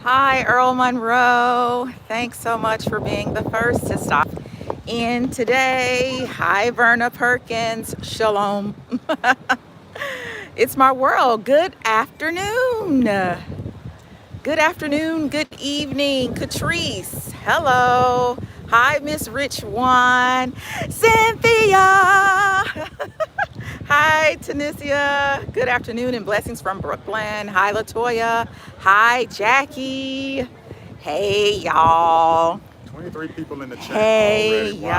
Hi, Earl Monroe. Thanks so much for being the first to stop in today. Hi, Verna Perkins. Shalom. It's my world. Good afternoon. Good afternoon. Good evening. Catrice. Hello. Hi, Miss Rich One. Cynthia. Hi, Tanisha. Good afternoon and blessings from Brooklyn. Hi, Latoya. Hi, Jackie. Hey, y'all. 23 people in the chat Hey, already. Wow.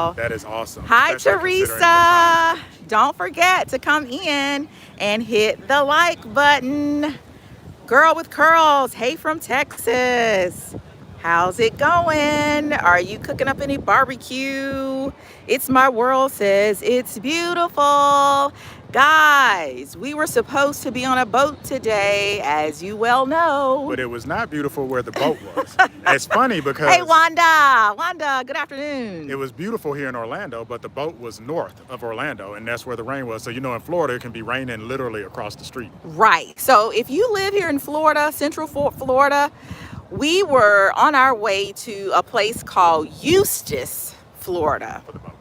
y'all. That is awesome. Hi, Especially considering the Teresa. time. Don't forget to come in and hit the like button. Girl with curls. Hey, from Texas. How's it going? Are you cooking up any barbecue? It's My World says it's beautiful. Guys, we were supposed to be on a boat today, as you well know. But it was not beautiful where the boat was. It's funny because Hey, Wanda. Wanda, good afternoon. it was beautiful here in Orlando, but the boat was north of Orlando, and that's where the rain was. So, you know, in Florida, it can be raining literally across the street. Right. So if you live here in Florida, Central Florida, we were on our way to a place called Eustis, Florida, For the boat.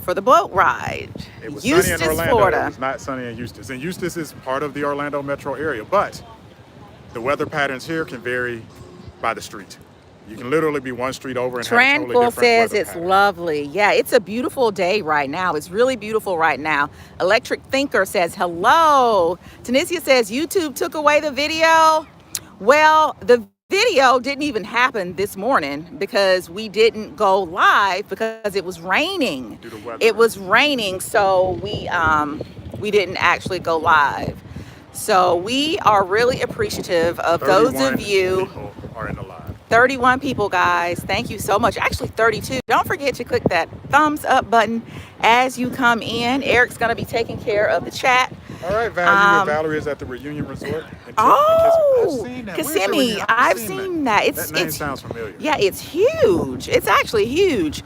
for the boat ride. It was Eustis, sunny in Orlando. Florida. It was not sunny in Eustis. And Eustis is part of the Orlando metro area, but the weather patterns here can vary by the street. You can literally be one street over and have a totally Tranquil different says weather it's pattern. lovely. Yeah, it's a beautiful day right now. It's really beautiful right now. Electric Thinker says hello. Tanisha says YouTube took away the video. Well, the video didn't even happen this morning because we didn't go live because it was raining. Due to weather. It was raining, so we didn't actually go live. So we are really appreciative of those 31 of you. people are in the live. 31 people, guys. Thank you so much. Actually 32. Don't forget to click that thumbs up button as you come in. Eric's going to be taking care of the chat. All right, Valerie is at the Reunion Resort. Oh, I've seen that. Where's the Kissimmee. Reunion? I've seen that. That name sounds familiar. Yeah, it's huge. It's actually huge.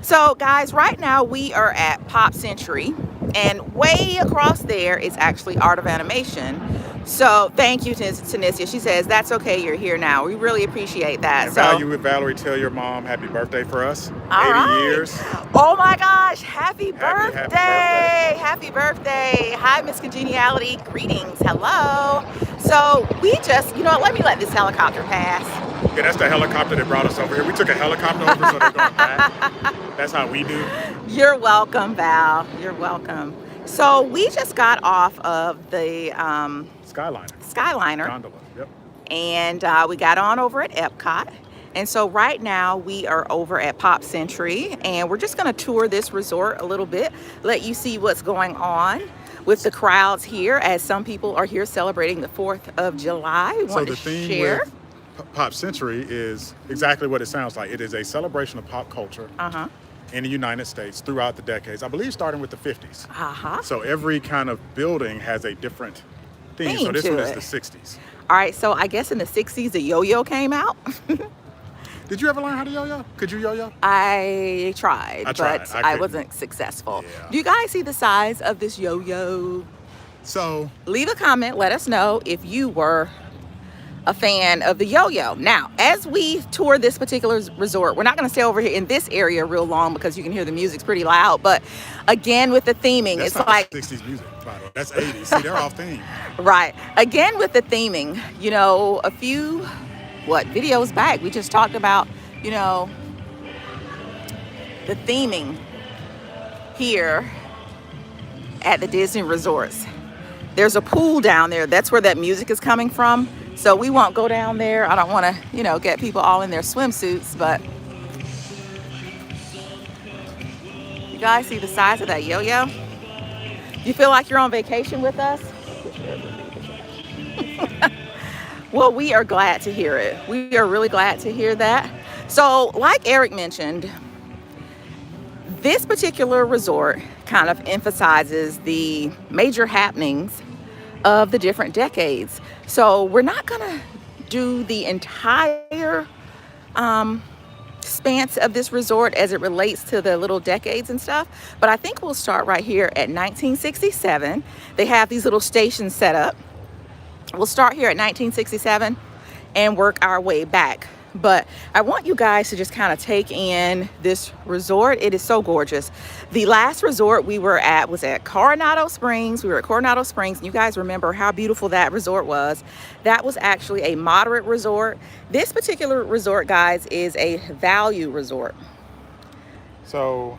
So, guys, right now we are at Pop Century, and way across there is actually Art of Animation. So, thank you to Tanisha. She says, that's okay, you're here now. We really appreciate that. And So, Value with Valerie, tell your mom happy birthday for us. all 80 right. years. Oh my gosh, happy Happy birthday. Happy birthday. Hi, Miss Congeniality. Greetings. Hello. So we just, you know what, let me let this helicopter pass. Yeah, that's the helicopter that brought us over here. We took a helicopter over, so they're going back. That's how we do. You're welcome, Val. You're welcome. So we just got off of the Skyliner. Gondola. Yep. And we got on over at Epcot. And so right now we are over at Pop Century, and we're just going to tour this resort a little bit, let you see what's going on with the crowds here, as some people are here celebrating the 4th of July. We So want the to theme share. with Pop Century is exactly what it sounds like. It is a celebration of pop culture in the United States throughout the decades. I believe starting with the 50s. So every kind of building has a different theme. So this to one is it. the 60s. All right, so I guess in the 60s, the yo-yo came out. Did you ever learn how to yo-yo? Could you yo-yo? I tried, I tried. but I I couldn't. wasn't successful. Yeah. Do you guys see the size of this yo-yo? So Leave a comment. Let us know if you were a fan of the yo-yo. Now, as we tour this particular resort, we're not going to stay over here in this area real long because you can hear the music's pretty loud. But again, with the theming, that's it's not like 60s music, by the way. That's 80s. See, they're off theme. right. Again, with the theming, you know, a few videos back, we just talked about, you know, the theming here at the Disney resorts. There's a pool down there. That's where that music is coming from. So we won't go down there. I don't want to, you know, get people all in their swimsuits, but you guys see the size of that yo-yo? You feel like you're on vacation with us? Well, we are glad to hear it. We are really glad to hear that. So like Eric mentioned, this particular resort kind of emphasizes the major happenings of the different decades. So we're not gonna do the entire expanse of this resort as it relates to the little decades and stuff, but I think we'll start right here at 1967. They have these little stations set up. We'll start here at 1967 and work our way back. But I want you guys to just kind of take in this resort. It is so gorgeous. The last resort we were at was at Coronado Springs. We were at Coronado Springs, and you guys remember how beautiful that resort was. That was actually a moderate resort. This particular resort, guys, is a value resort. So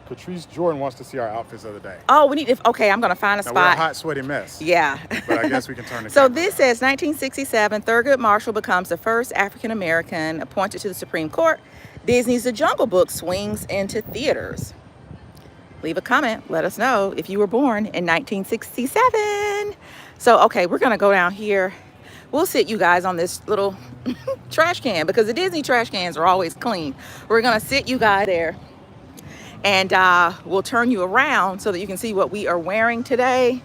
Catrice Jordan wants to see our outfits of the day. Oh, we need to, okay, I'm gonna find a spot. We're a hot, sweaty mess. Yeah. But I guess we can turn it. So this says 1967, Thurgood Marshall becomes the first African-American appointed to the Supreme Court. Disney's The Jungle Book swings into theaters. Leave a comment. Let us know if you were born in 1967. So, okay, we're gonna go down here. We'll sit you guys on this little trash can because the Disney trash cans are always clean. We're gonna sit you guys there. And we'll turn you around so that you can see what we are wearing today.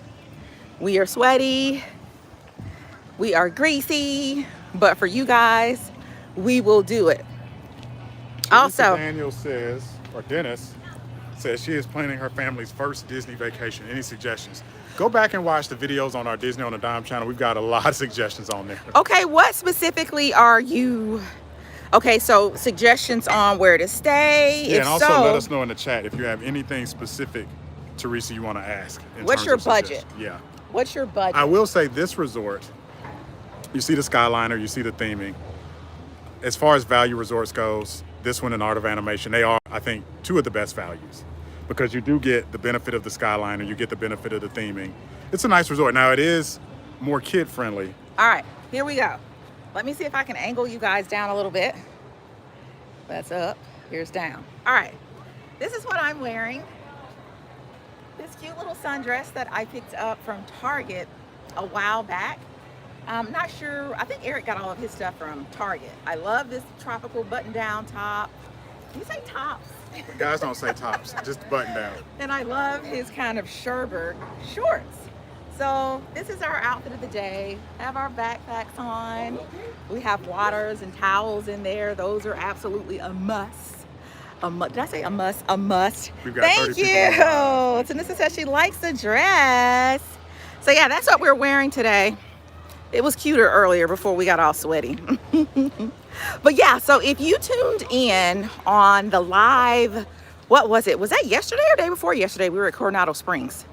We are sweaty, we are greasy, but for you guys, we will do it. Also, Daniel says, or Dennis says, she is planning her family's first Disney vacation. Any suggestions? Go back and watch the videos on our Disney on a Dime channel. We've got a lot of suggestions on there. Okay, what specifically are you? Okay, so suggestions on where to stay. Yeah, and also let us know in the chat if you have anything specific, Teresa, you want to ask. What's your budget? Yeah. What's your budget? I will say this resort, you see the Skyliner, you see the theming. As far as value resorts goes, this one and Art of Animation, they are, I think, two of the best values because you do get the benefit of the Skyliner, you get the benefit of the theming. It's a nice resort. Now it is more kid friendly. All right, here we go. Let me see if I can angle you guys down a little bit. That's up, here's down. All right, this is what I'm wearing. This cute little sundress that I picked up from Target a while back. I'm not sure, I think Eric got all of his stuff from Target. I love this tropical button down top. You say tops. Guys don't say tops, just button down. And I love his kind of sherbert shorts. So this is our outfit of the day. Have our backpacks on. We have waters and towels in there. Those are absolutely a must. Did I say a must? A must. Thank you. Tanissa says she likes the dress. So yeah, that's what we're wearing today. It was cuter earlier before we got all sweaty. But yeah, so if you tuned in on the live, what was it? Was that yesterday or day before yesterday? We were at Coronado Springs.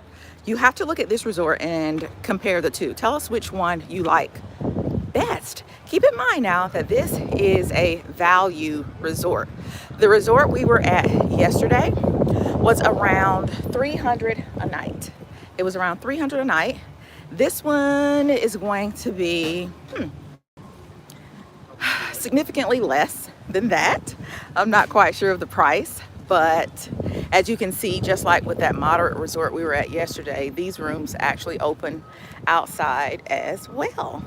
You have to look at this resort and compare the two. Tell us which one you like best. Keep in mind now that this is a value resort. The resort we were at yesterday was around $300 a night. It was around $300 a night. This one is going to be significantly less than that. I'm not quite sure of the price, but as you can see, just like with that moderate resort we were at yesterday, these rooms actually open outside as well.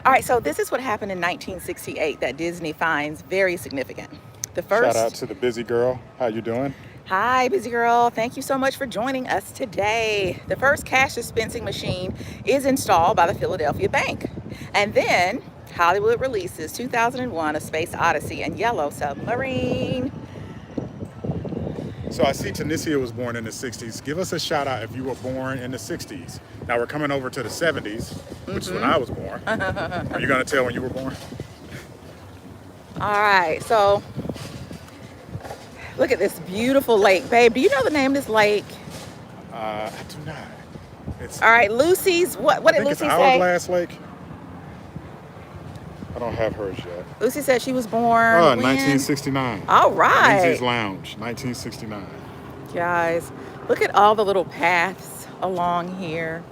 All right, so this is what happened in 1968 that Disney finds very significant. The first. Shout out to the busy girl. How you doing? Hi, busy girl. Thank you so much for joining us today. The first cash dispensing machine is installed by the Philadelphia Bank. And then Hollywood releases 2001: A Space Odyssey and Yellow Submarine. So I see Tanissia was born in the 60s. Give us a shout out if you were born in the 60s. Now we're coming over to the 70s, which is when I was born. Are you going to tell when you were born? All right, so look at this beautiful lake. Babe, do you know the name of this lake? I do not. It's, all right, Lucy's, what did Lucy say? It's Hourglass Lake. I don't have hers yet. Lucy said she was born when? 1969. All right. Lindsay's Lounge, 1969. Guys, look at all the little paths along here.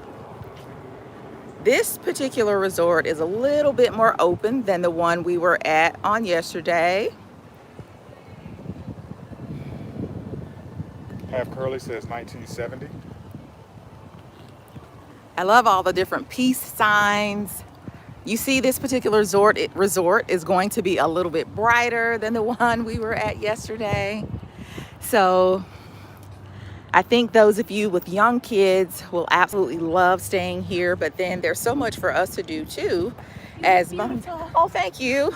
This particular resort is a little bit more open than the one we were at on yesterday. Half Curly says 1970. I love all the different peace signs. You see, this particular resort is going to be a little bit brighter than the one we were at yesterday. So I think those of you with young kids will absolutely love staying here, but then there's so much for us to do too as moms. Oh, thank you.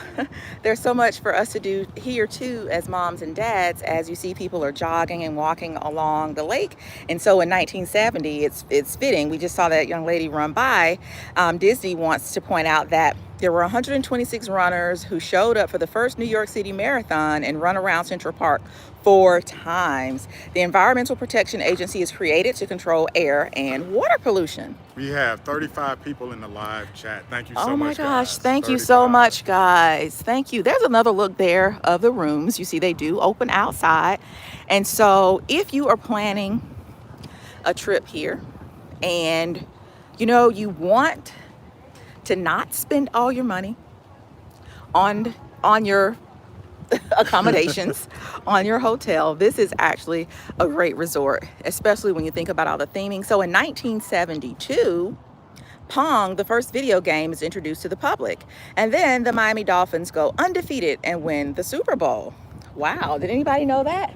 There's so much for us to do here too as moms and dads, as you see people are jogging and walking along the lake. And so in 1970, it's fitting. We just saw that young lady run by. Disney wants to point out that There were 126 runners who showed up for the first New York City Marathon and run around Central Park 4 times. The Environmental Protection Agency is created to control air and water pollution. We have 35 people in the live chat. Thank you so much, Oh my gosh, guys. thank you so much, guys. Thank you. There's another look there of the rooms. You see they do open outside. And so if you are planning a trip here and you know you want to not spend all your money on your accommodations, on your hotel, this is actually a great resort, especially when you think about all the theming. So in 1972, Pong, the first video game, is introduced to the public. And then the Miami Dolphins go undefeated and win the Super Bowl. Wow, did anybody know that?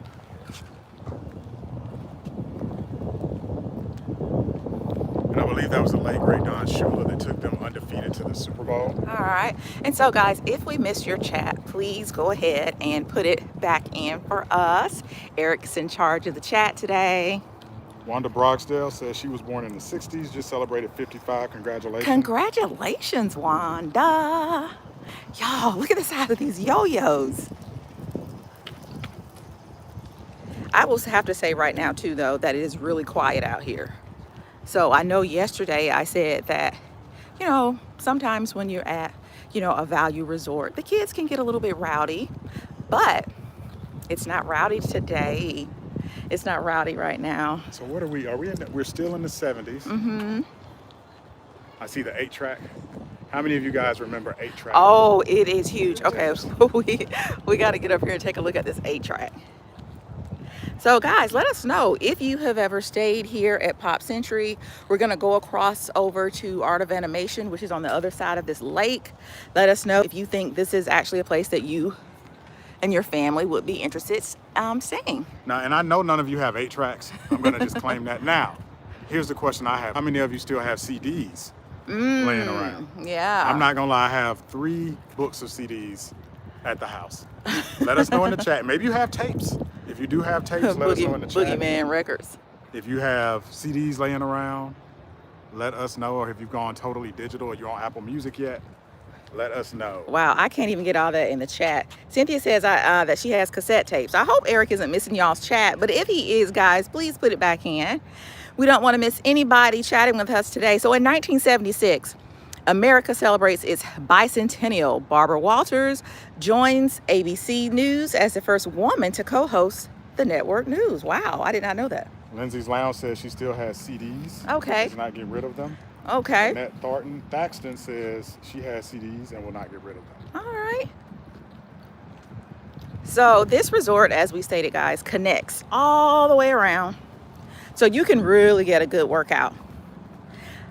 And I believe that was the late great Don Shula that took them undefeated to the Super Bowl. All right. And so, guys, if we missed your chat, please go ahead and put it back in for us. Eric's in charge of the chat today. Wanda Brogsdale says she was born in the 60s, just celebrated 55. Congratulations. Congratulations, Wanda. Y'all, look at the size of these yo-yos. I will have to say right now, too, though, that it is really quiet out here. So I know yesterday I said that, you know, sometimes when you're at, you know, a value resort, the kids can get a little bit rowdy, but it's not rowdy today. It's not rowdy right now. So what are we in we're still in the 70s. Mm-hmm. I see the 8-track. How many of you guys remember 8-track? Oh, it is huge. Okay, so we got to get up here and take a look at this 8-track. So guys, let us know if you have ever stayed here at Pop Century. We're gonna go across over to Art of Animation, which is on the other side of this lake. Let us know if you think this is actually a place that you and your family would be interested staying. Now, and I know none of you have 8-tracks. I'm gonna just claim that. Now, here's the question I have. How many of you still have CDs laying around? Yeah. I'm not gonna lie, I have 3 books of CDs at the house. Let us know in the chat. Maybe you have tapes. If you do have tapes, let us know in the chat. Boogeyman Records. If you have CDs laying around, let us know. Or if you've gone totally digital or you're on Apple Music yet, let us know. Wow, I can't even get all that in the chat. Cynthia says that she has cassette tapes. I hope Eric isn't missing y'all's chat, but if he is, guys, please put it back in. We don't want to miss anybody chatting with us today. So in 1976, America celebrates its bicentennial. Barbara Walters joins ABC News as the first woman to co-host the network news. Wow, I did not know that. Lindsay's Lounge says she still has CDs. Okay. She does not get rid of them. Okay. Annette Thornton Thaxton says she has CDs and will not get rid of them. All right. So this resort, as we stated, guys, connects all the way around. So you can really get a good workout.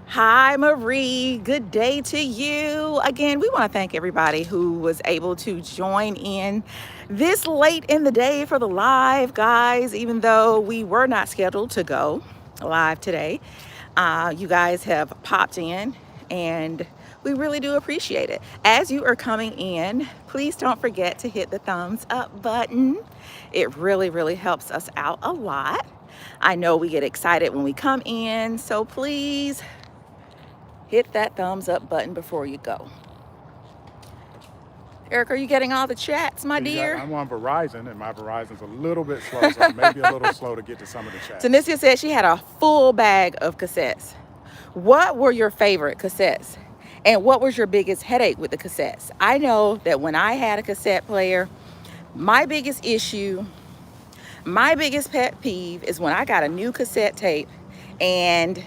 Hi, Marie. Good day to you. Again, we want to thank everybody who was able to join in this late in the day for the live, guys, even though we were not scheduled to go live today. You guys have popped in and we really do appreciate it. As you are coming in, please don't forget to hit the thumbs up button. It really, really helps us out a lot. I know we get excited when we come in, so please hit that thumbs up button before you go. Eric, are you getting all the chats, my dear? I'm on Verizon, and my Verizon's a little bit slow, so maybe a little slow to get to some of the chats. Tanisha said she had a full bag of cassettes. What were your favorite cassettes? And what was your biggest headache with the cassettes? I know that when I had a cassette player, my biggest issue, my biggest pet peeve is when I got a new cassette tape and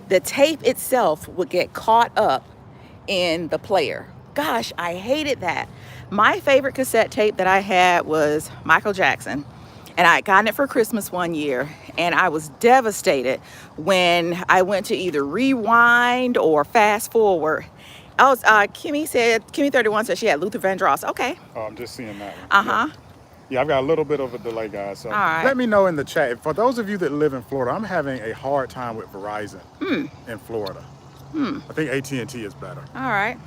the tape itself would get caught up in the player. Gosh, I hated that. My favorite cassette tape that I had was Michael Jackson. And I had gotten it for Christmas one year. And I was devastated when I went to either rewind or fast forward. Kimmy31 said she had Luther Vandross. Okay. Oh, I'm just seeing that one. Uh-huh. Yeah, I've got a little bit of a delay, guys. So all right. Let me know in the chat. For those of you that live in Florida, I'm having a hard time with Verizon in Florida. I think AT&T is better. All right.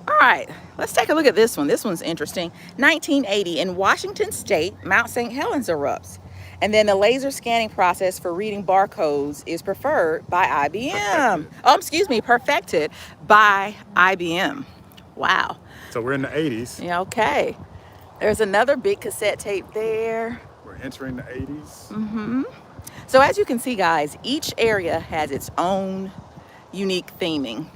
All right, let's take a look at this one. This one's interesting. 1980, in Washington State, Mount St. Helens erupts. And then the laser scanning process for reading barcodes is preferred by IBM. Oh, excuse me, perfected by IBM. Wow. So we're in the 80s. Yeah, okay. There's another big cassette tape there. We're entering the 80s. So as you can see, guys, each area has its own unique theming.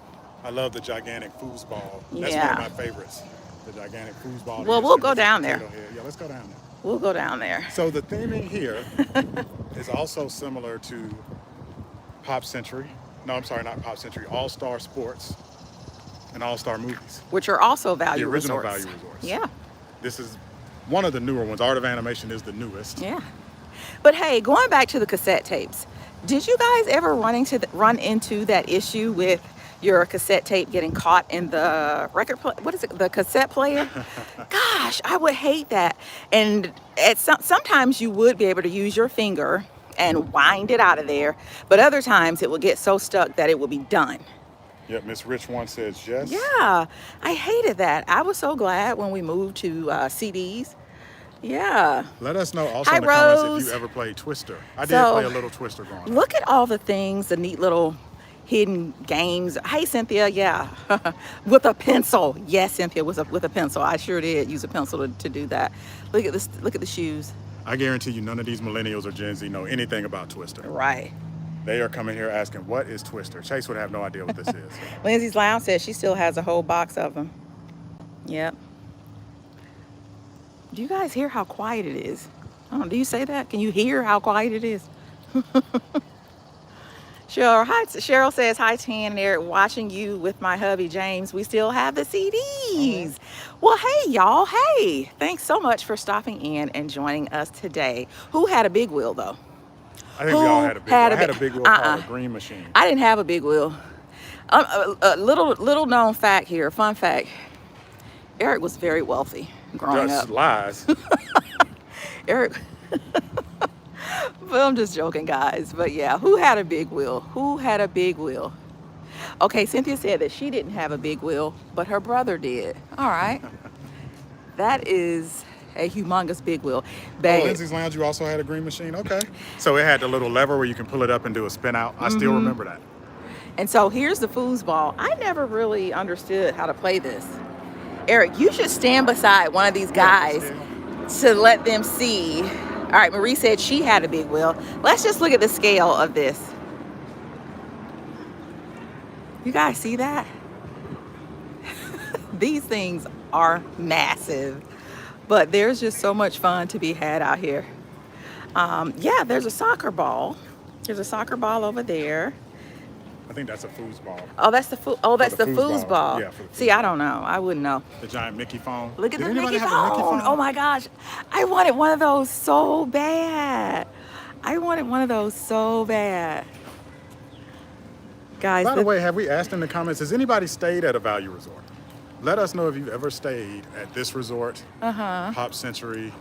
I love the gigantic foosball. That's Yeah. one of my favorites. The gigantic foosball. Well, we'll go down there. Yeah, let's go down there. We'll go down there. So the theming here is also similar to Pop Century. No, I'm sorry, not Pop Century. All-Star Sports and All-Star Movies. Which are also value The original resorts. value resorts. Yeah. This is one of the newer ones. Art of Animation is the newest. Yeah. But hey, going back to the cassette tapes, did you guys ever run into that issue with your cassette tape getting caught in the the cassette player? Gosh, I would hate that. And sometimes you would be able to use your finger and wind it out of there, but other times it will get so stuck that it will be done. Yep, Miss Rich one says yes. Yeah, I hated that. I was so glad when we moved to CDs. Yeah. Let us know also Hi, in the comments Rose. if you ever played Twister. I did So, play a little Twister growing up. Look at all the things, the neat little hidden games. Hey, Cynthia, yeah. With a pencil. Yes, Cynthia, with a pencil. I sure did use a pencil to do that. Look at this. Look at the shoes. I guarantee you none of these millennials or Gen Z know anything about Twister. Right. They are coming here asking, what is Twister? Chase would have no idea what this is. Lindsay's Lounge says she still has a whole box of them. Yep. Do you guys hear how quiet it is? Oh, do you say that? Can you hear how quiet it is? Cheryl says, hi, Tan and Eric, watching you with my hubby, James. We still have the CDs. Well, hey, y'all. Hey, thanks so much for stopping in and joining us today. Who had a big wheel, though? I think we all had a big wheel. I had a big wheel called a green machine. I didn't have a big wheel. A little known fact here, fun fact. Eric was very wealthy growing up. Just lies. Eric, but I'm just joking, guys. But yeah, who had a big wheel? Who had a big wheel? Okay, Cynthia said that she didn't have a big wheel, but her brother did. All right. That is a humongous big wheel. Oh, Lindsay's Lounge, you also had a green machine? Okay. So it had the little lever where you can pull it up and do a spin out. I still remember that. And so here's the foosball. I never really understood how to play this. Eric, you should stand beside one of these guys to let them see. All right, Marie said she had a big wheel. Let's just look at the scale of this. You guys see that? These things are massive, but there's just so much fun to be had out here. Yeah, there's a soccer ball. There's a soccer ball over there. I think that's a foosball. Oh, that's the foosball. Yeah, See, I don't know. I wouldn't know. The giant Mickey phone. Look at the anybody Mickey have a Mickey phone. Oh my gosh. I wanted one of those so bad. Guys, By the way, have we asked in the comments, has anybody stayed at a value resort? Let us know if you've ever stayed at this resort. Pop Century,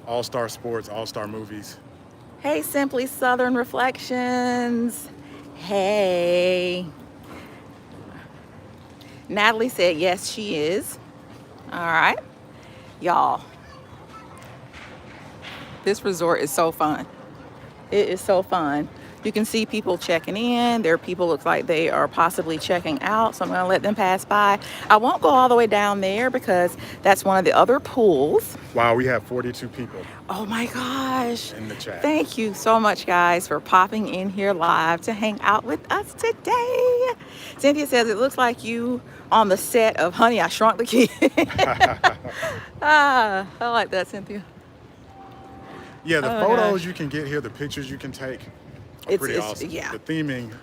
All-Star Sports, All-Star Movies. Hey, Simply Southern Reflections. Hey. Natalie said yes, she is. All right. Y'all, this resort is so fun. It is so fun. You can see people checking in. There are people look like they are possibly checking out, so I'm gonna let them pass by. I won't go all the way down there because that's one of the other pools. Wow, we have 42 people. Oh my gosh. In the chat. Thank you so much, guys, for popping in here live to hang out with us today. Cynthia says it looks like you on the set of Honey, I Shrunk the Kid. I like that, Cynthia. Yeah, the photos you can get here, the pictures you can take are pretty awesome. Yeah. The theming,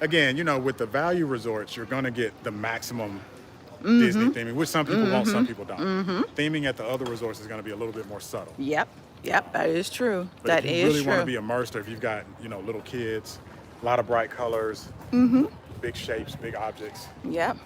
again, you know, with the value resorts, you're going to get the maximum Disney theming, which some people want, some people don't. Theming at the other resorts is going to be a little bit more subtle. Yep, that is true. But if you really want to be immersed, or if you've got, you know, little kids, a lot of bright colors, big shapes, big objects. Yep.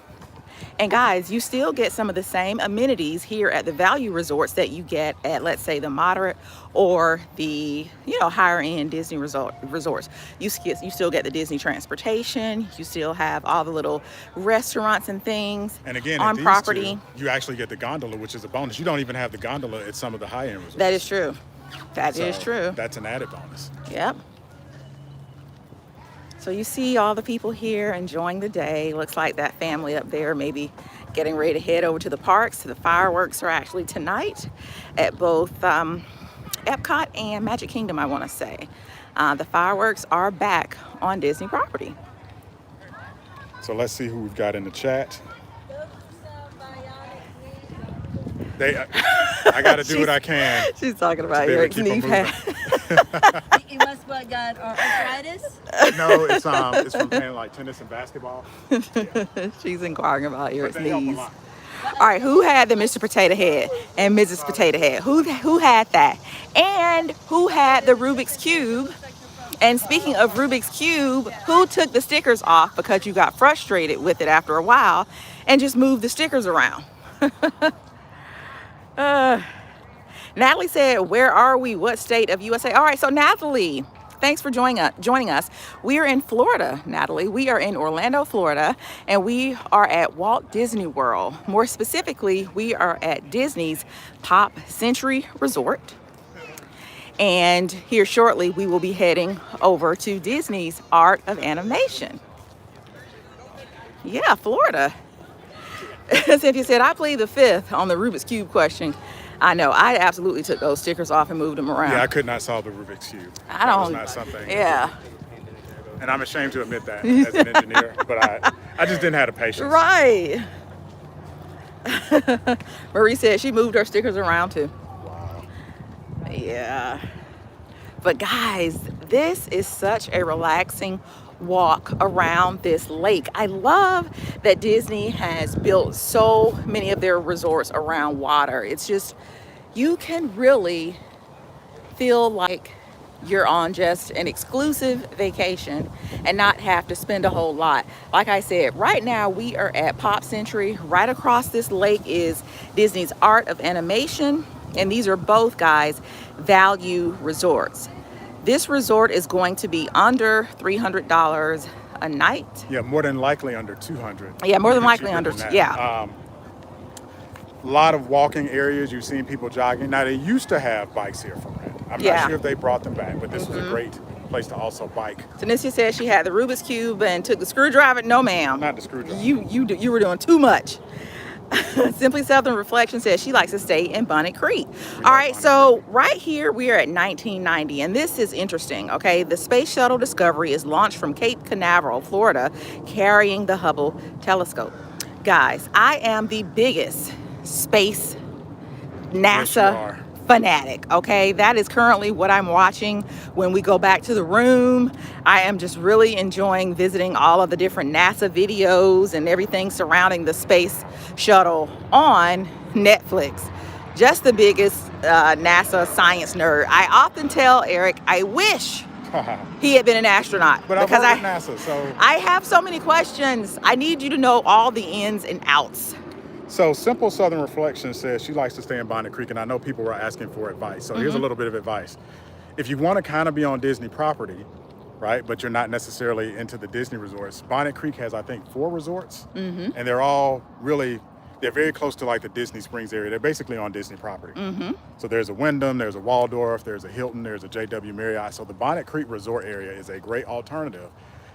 And guys, you still get some of the same amenities here at the value resorts that you get at, let's say, the moderate or the, you know, higher end Disney resorts. You still get the Disney transportation. You still have all the little restaurants and things and again, on property. You actually get the gondola, which is a bonus. You don't even have the gondola at some of the high end resorts. That is true. That is true. That's an added bonus. Yep. So you see all the people here enjoying the day. Looks like that family up there maybe getting ready to head over to the parks. The fireworks are actually tonight at both Epcot and Magic Kingdom, I want to say. The fireworks are back on Disney property. So let's see who we've got in the chat. I got to do what I can. She's talking about Eric's knee pad. You must have got arthritis? No, it's from playing like tennis and basketball. Yeah. She's inquiring about Eric's knees. All right, who had the Mr. Potato Head and Mrs. Potato Head? Who had that? And who had the Rubik's Cube? And speaking of Rubik's Cube, who took the stickers off because you got frustrated with it after a while and just moved the stickers around? Natalie said, where are we? What state of USA? All right, so Natalie, thanks for joining us. We are in Florida, Natalie. We are in Orlando, Florida, and we are at Walt Disney World. More specifically, we are at Disney's Pop Century Resort. And here shortly, we will be heading over to Disney's Art of Animation. Yeah, Florida. Cynthia said, I plead the fifth on the Rubik's Cube question. I know, I absolutely took those stickers off and moved them around. Yeah, I could not solve the Rubik's Cube. I don't. That was not something. Yeah. And I'm ashamed to admit that as an engineer, but I just didn't have the patience. Right. Marie said she moved her stickers around too. Wow. Yeah. But guys, this is such a relaxing walk around this lake. I love that Disney has built so many of their resorts around water. It's just, you can really feel like you're on just an exclusive vacation and not have to spend a whole lot. Like I said, right now we are at Pop Century. Right across this lake is Disney's Art of Animation, and these are both, guys, value resorts. This resort is going to be under $300 a night. Yeah, more than likely under $200. Yeah, more than likely under, yeah. A lot of walking areas, you've seen people jogging. Now, they used to have bikes here for rent. I'm not sure if they brought them back, but this was a great place to also bike. Tanisha said she had the Rubik's Cube and took the screwdriver. No, ma'am. Not the screwdriver. You were doing too much. Simply Southern Reflection says she likes to stay in Bonnet Creek. All right, so right here we are at 1990, and this is interesting, okay? The Space Shuttle Discovery is launched from Cape Canaveral, Florida, carrying the Hubble telescope. Guys, I am the biggest space NASA fanatic, okay? That is currently what I'm watching when we go back to the room. I am just really enjoying visiting all of the different NASA videos and everything surrounding the space shuttle on Netflix. Just the biggest NASA science nerd. I often tell Eric, I wish he had been an astronaut. But because I'm NASA, so I have so many questions. I need you to know all the ins and outs. So Simple Southern Reflection says she likes to stay in Bonnet Creek, and I know people were asking for advice. So here's a little bit of advice. If you want to kind of be on Disney property, right, but you're not necessarily into the Disney resorts, Bonnet Creek has, I think, 4 resorts, and they're all really, they're very close to like the Disney Springs area. They're basically on Disney property. So there's a Wyndham, there's a Waldorf, there's a Hilton, there's a JW Marriott. So the Bonnet Creek resort area is a great alternative,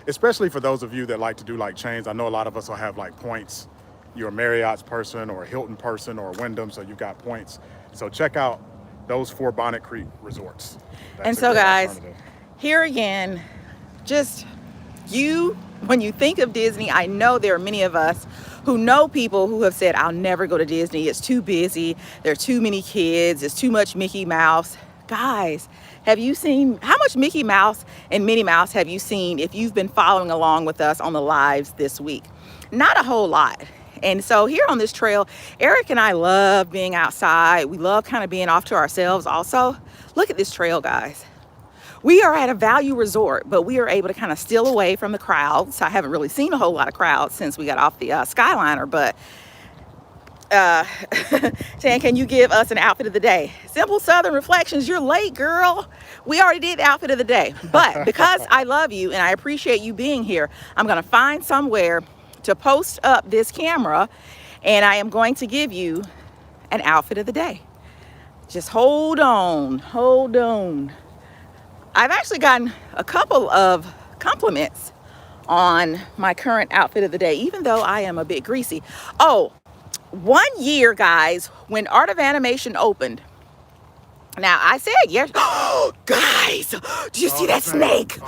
especially for those of you that like to do like chains. I know a lot of us will have like points. You're a Marriott's person or a Hilton person or a Wyndham, so you've got points. So check out those 4 Bonnet Creek resorts. And so guys, here again, just when you think of Disney, I know there are many of us who know people who have said, I'll never go to Disney. It's too busy. There are too many kids. It's too much Mickey Mouse. Guys, have you seen, how much Mickey Mouse and Minnie Mouse have you seen if you've been following along with us on the lives this week? Not a whole lot. And so here on this trail, Eric and I love being outside. We love kind of being off to ourselves also. Look at this trail, guys. We are at a value resort, but we are able to kind of steal away from the crowds. I haven't really seen a whole lot of crowds since we got off the Skyliner, but saying, can you give us an outfit of the day? Simple Southern Reflections, you're late, girl. We already did the outfit of the day. But because I love you and I appreciate you being here, I'm going to find somewhere to post up this camera, and I am going to give you an outfit of the day. Just hold on, hold on. I've actually gotten a couple of compliments on my current outfit of the day, even though I am a bit greasy. Oh, 1 year, guys, when Art of Animation opened. Now, I said yes. Oh, guys, did you see that snake?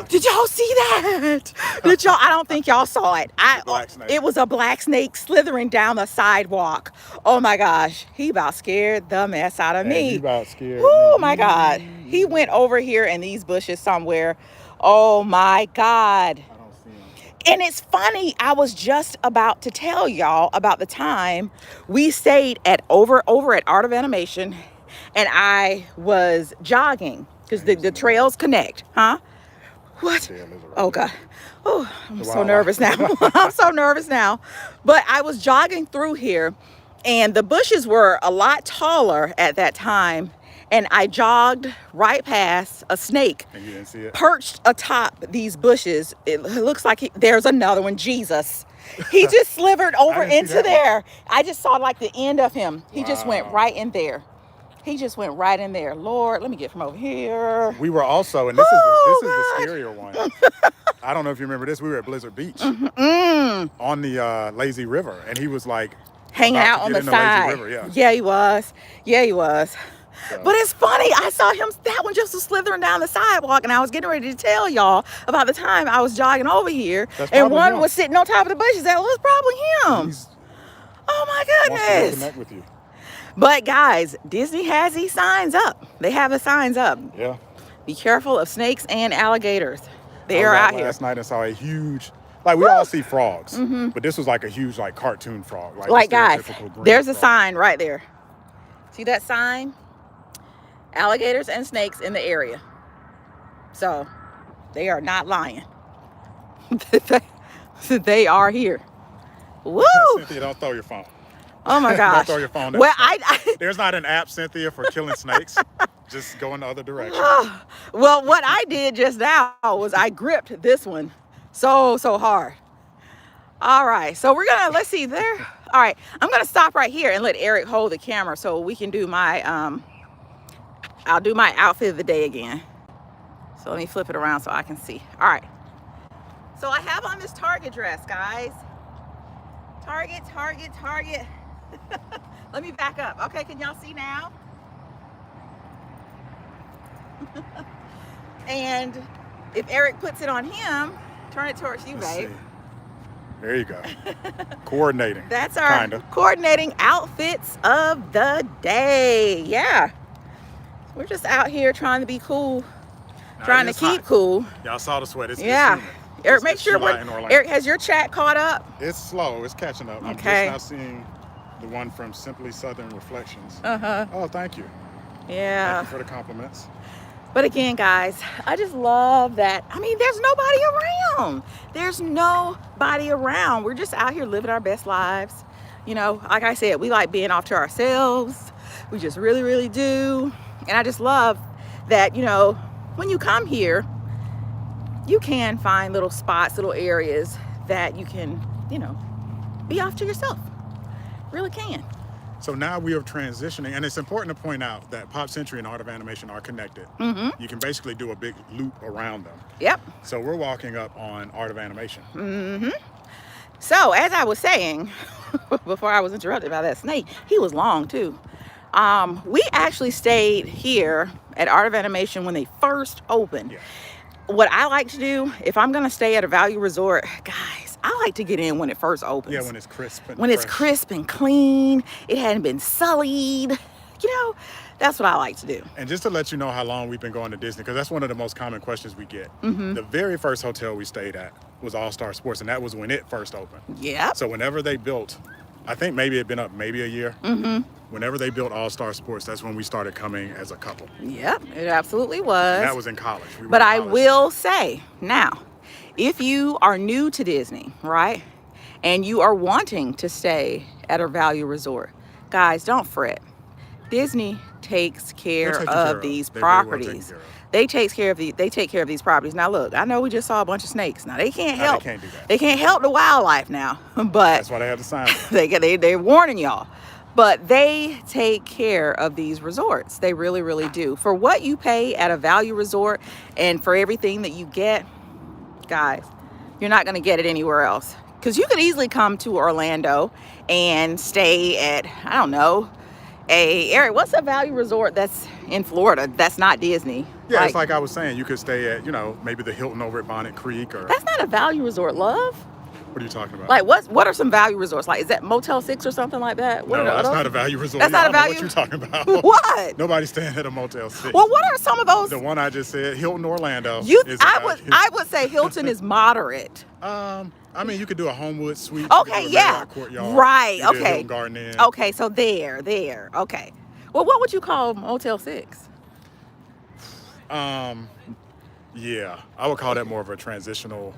Did y'all see that? Did y'all? I don't think y'all saw it. It was a black snake slithering down the sidewalk. Oh my gosh, he about scared the mess out of me. He about scared Oh me. my God, he went over here in these bushes somewhere. Oh my God. I don't see him. And it's funny, I was just about to tell y'all about the time we stayed at over at Art of Animation, and I was jogging because the trails connect, huh? What? Oh God. Oh, I'm so nervous now. I'm so nervous now. But I was jogging through here, and the bushes were a lot taller at that time. And I jogged right past a snake. And you didn't see it? Perched atop these bushes. It looks like there's another one, Jesus. He just slivered over into there. I just saw like the end of him. He just went right in there. He just went right in there. Lord, let me get from over here. We were also, and this is the scarier one. I don't know if you remember this. We were at Blizzard Beach on the lazy river, and he was like hanging out on the side. Yeah, he was. Yeah, he was. So. But it's funny, I saw him, that one just was slithering down the sidewalk, and I was getting ready to tell y'all about the time I was jogging over here, and one was sitting on top of the bushes. That was probably him. Oh my goodness. Wants to connect with you. But guys, Disney has these signs up. They have the signs up. Yeah. Be careful of snakes and alligators. They are out here. Last night I saw a huge, like we all see frogs, but this was like a huge like cartoon frog. Like guys, there's a sign right there. See that sign? Alligators and snakes in the area. So they are not lying. They are here. Woo! Cynthia, don't throw your phone. Oh my gosh. Don't throw your phone. Well, there's not an app, Cynthia, for killing snakes. Just go in the other direction. Well, what I did just now was I gripped this one so hard. All right, so we're gonna, let's see there. All right, I'm gonna stop right here and let Eric hold the camera so we can do my, I'll do my outfit of the day again. So let me flip it around so I can see. All right. So I have on this Target dress, guys. Target. Let me back up. Okay, can y'all see now? And if Eric puts it on him, turn it towards you, babe. There you go. Coordinating. That's our coordinating outfits of the day. Yeah. We're just out here trying to be cool, trying to keep cool. Y'all saw the sweat. Yeah. Eric, make sure Eric, has your chat caught up? It's slow. It's catching up. Okay. I'm just now seeing the one from Simply Southern Reflections. Oh, thank you. Yeah. Thank you for the compliments. But again, guys, I just love that. I mean, there's nobody around. There's nobody around. We're just out here living our best lives. You know, like I said, we like being off to ourselves. We just really, really do. And I just love that, you know, when you come here, you can find little spots, little areas that you can, you know, be off to yourself. Really can. So now we are transitioning, and it's important to point out that Pop Century and Art of Animation are connected. You can basically do a big loop around them. Yep. So we're walking up on Art of Animation. So as I was saying, before I was interrupted by that snake, he was long too. We actually stayed here at Art of Animation when they first opened. Yeah. What I like to do, if I'm going to stay at a value resort, guys, I like to get in when it first opens. Yeah, when it's crisp and when fresh. It's crisp and clean, it hadn't been sullied. You know, that's what I like to do. And just to let you know how long we've been going to Disney, because that's one of the most common questions we get. The very first hotel we stayed at was All Star Sports, and that was when it first opened. Yeah. So whenever they built, I think maybe it'd been up maybe a year. Whenever they built All Star Sports, that's when we started coming as a couple. Yep, it absolutely was. And that was in college. But I will say now, if you are new to Disney, right, and you are wanting to stay at a value resort, guys, don't fret. Disney takes care of these properties. They take care of these properties. Now look, I know we just saw a bunch of snakes. Now they can't help. They can't do that. They can't help the wildlife now, but that's why they have the sign. They're warning y'all. But they take care of these resorts. They really, really do. For what you pay at a value resort and for everything that you get, guys, you're not going to get it anywhere else. Because you could easily come to Orlando and stay at, I don't know, what's a value resort that's in Florida that's not Disney? Yeah, it's like I was saying, you could stay at, maybe the Hilton over at Bonnet Creek, or that's not a value resort, love. What are you talking about? Like what are some value resorts? Like, is that Motel 6 or something like that? No, that's not a value resort. That's not a value. What you talking about? What? Nobody's staying at a Motel 6. Well, what are some of those? The one I just said, Hilton Orlando. I would say Hilton is moderate. I mean, you could do a Homewood suite. Okay, yeah. Marriott Courtyard. Right. You Okay. Hilton Garden Inn. Okay, so there. Okay. Well, what would you call Motel 6? Yeah, I would call that more of a transitional.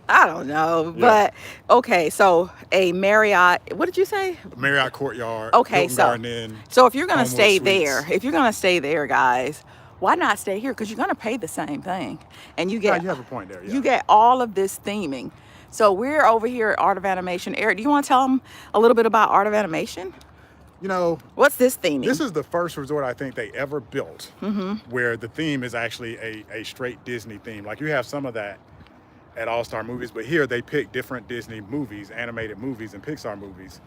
I don't know, Yeah. but okay. So a Marriott. What did you say? Marriott Courtyard. Okay, Hilton Garden Inn. so if you're gonna Homewood stay Suites. there, guys, why not stay here? Because you're gonna pay the same thing, and you get you have a point there. Yeah. you get all of this theming. So we're over here at Art of Animation. Eric, do you want to tell them a little bit about Art of Animation? What's this theming? This is the first resort I think they ever built where the theme is actually a straight Disney theme. Like you have some of that at All-Star Movies, but here they pick different Disney movies, animated movies and Pixar movies,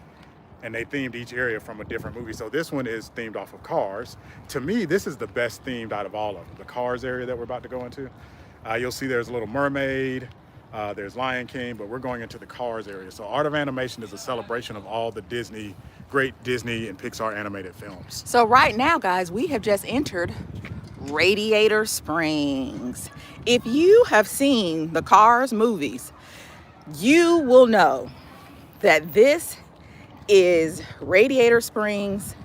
and they themed each area from a different movie. So this one is themed off of Cars. To me, this is the best themed out of all of them. The Cars area that we're about to go into. You'll see there's a Little Mermaid, there's Lion King, but we're going into the Cars area. So Art of Animation is a celebration of all the great Disney and Pixar animated films. So right now, guys, we have just entered Radiator Springs. If you have seen the Cars movies, you will know that this is Radiator Springs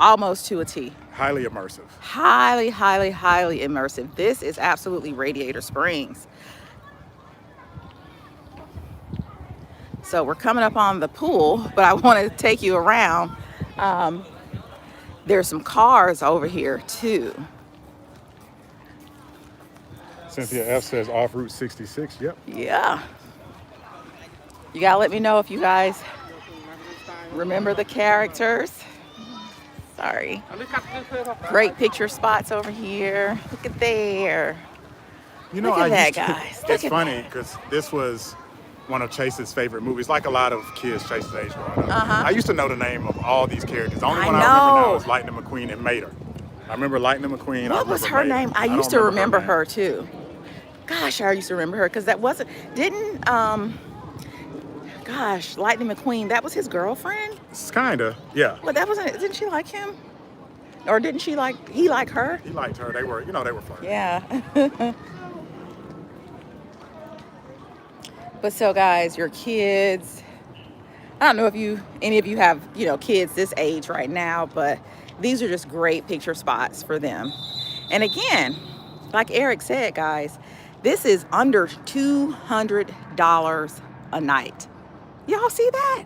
almost to a T. Highly immersive. Highly, highly, highly immersive. This is absolutely Radiator Springs. So we're coming up on the pool, but I want to take you around. There's some cars over here too. Cynthia F says off Route 66. Yep. Yeah. You gotta let me know if you guys remember the characters. Sorry. Great picture spots over here. Look at there. Look at that, guys. It's funny because this was one of Chase's favorite movies, like a lot of kids Chase's age growing up. I used to know the name of all these characters. The only one I remember now is Lightning McQueen and Mater. I rember Lightning McQueen. What was her name? I used to remember her too. Gosh, I used to remember her because that wasn't, gosh, Lightning McQueen, that was his girlfriend? Kinda, yeah. But that wasn't, didn't she like him? Or didn't he like her? He liked her. They were flirting. Yeah. But so guys, your kids, I don't know if any of you have, kids this age right now, but these are just great picture spots for them. And again, like Eric said, guys, this is under $200 a night. Y'all see that?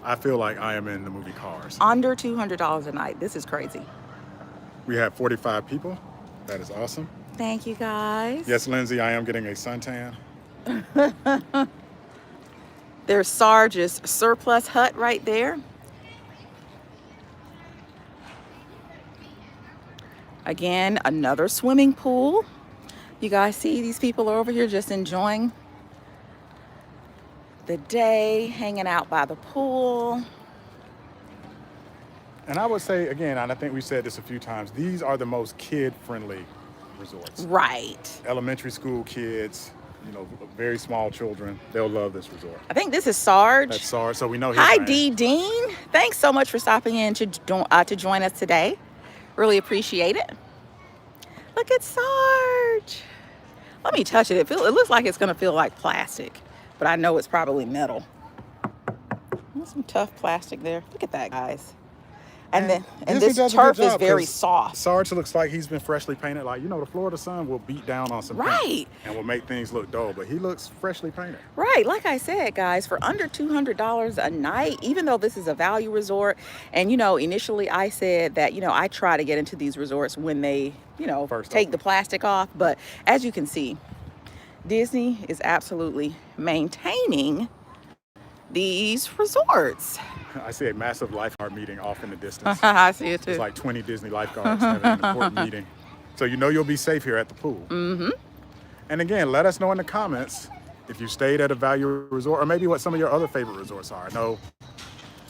I feel like I am in the movie Cars. Under $200 a night. This is crazy. We have 45 people. That is awesome. Thank you, guys. Yes, Lindsay, I am getting a suntan. There's Sarge's surplus hut right there. Again, another swimming pool. You guys see these people are over here just enjoying the day, hanging out by the pool. And I would say, again, and I think we said this a few times, these are the most kid-friendly resorts. Right. Elementary school kids, very small children, they'll love this resort. I think this is Sarge. That's Sarge, so we know his Hi, name. D. Dean. Thanks so much for stopping in to join us today. Really appreciate it. Look at Sarge. Let me touch it. It looks like it's going to feel like plastic, but I know it's probably metal. There's some tough plastic there. Look at that, guys. And this turf is very soft. Sarge looks like he's been freshly painted. Like, the Florida sun will beat down on some paint and will make things look dull, but he looks freshly painted. Right. Like I said, guys, for under $200 a night, even though this is a value resort, and, initially I said that, I try to get into these resorts when they, First take open. the plastic off. But as you can see, Disney is absolutely maintaining these resorts. I see a massive lifeguard meeting off in the distance. I see it too. It's like 20 Disney lifeguards having an important meeting. So you know you'll be safe here at the pool. And again, let us know in the comments if you stayed at a value resort or maybe what some of your other favorite resorts are. I know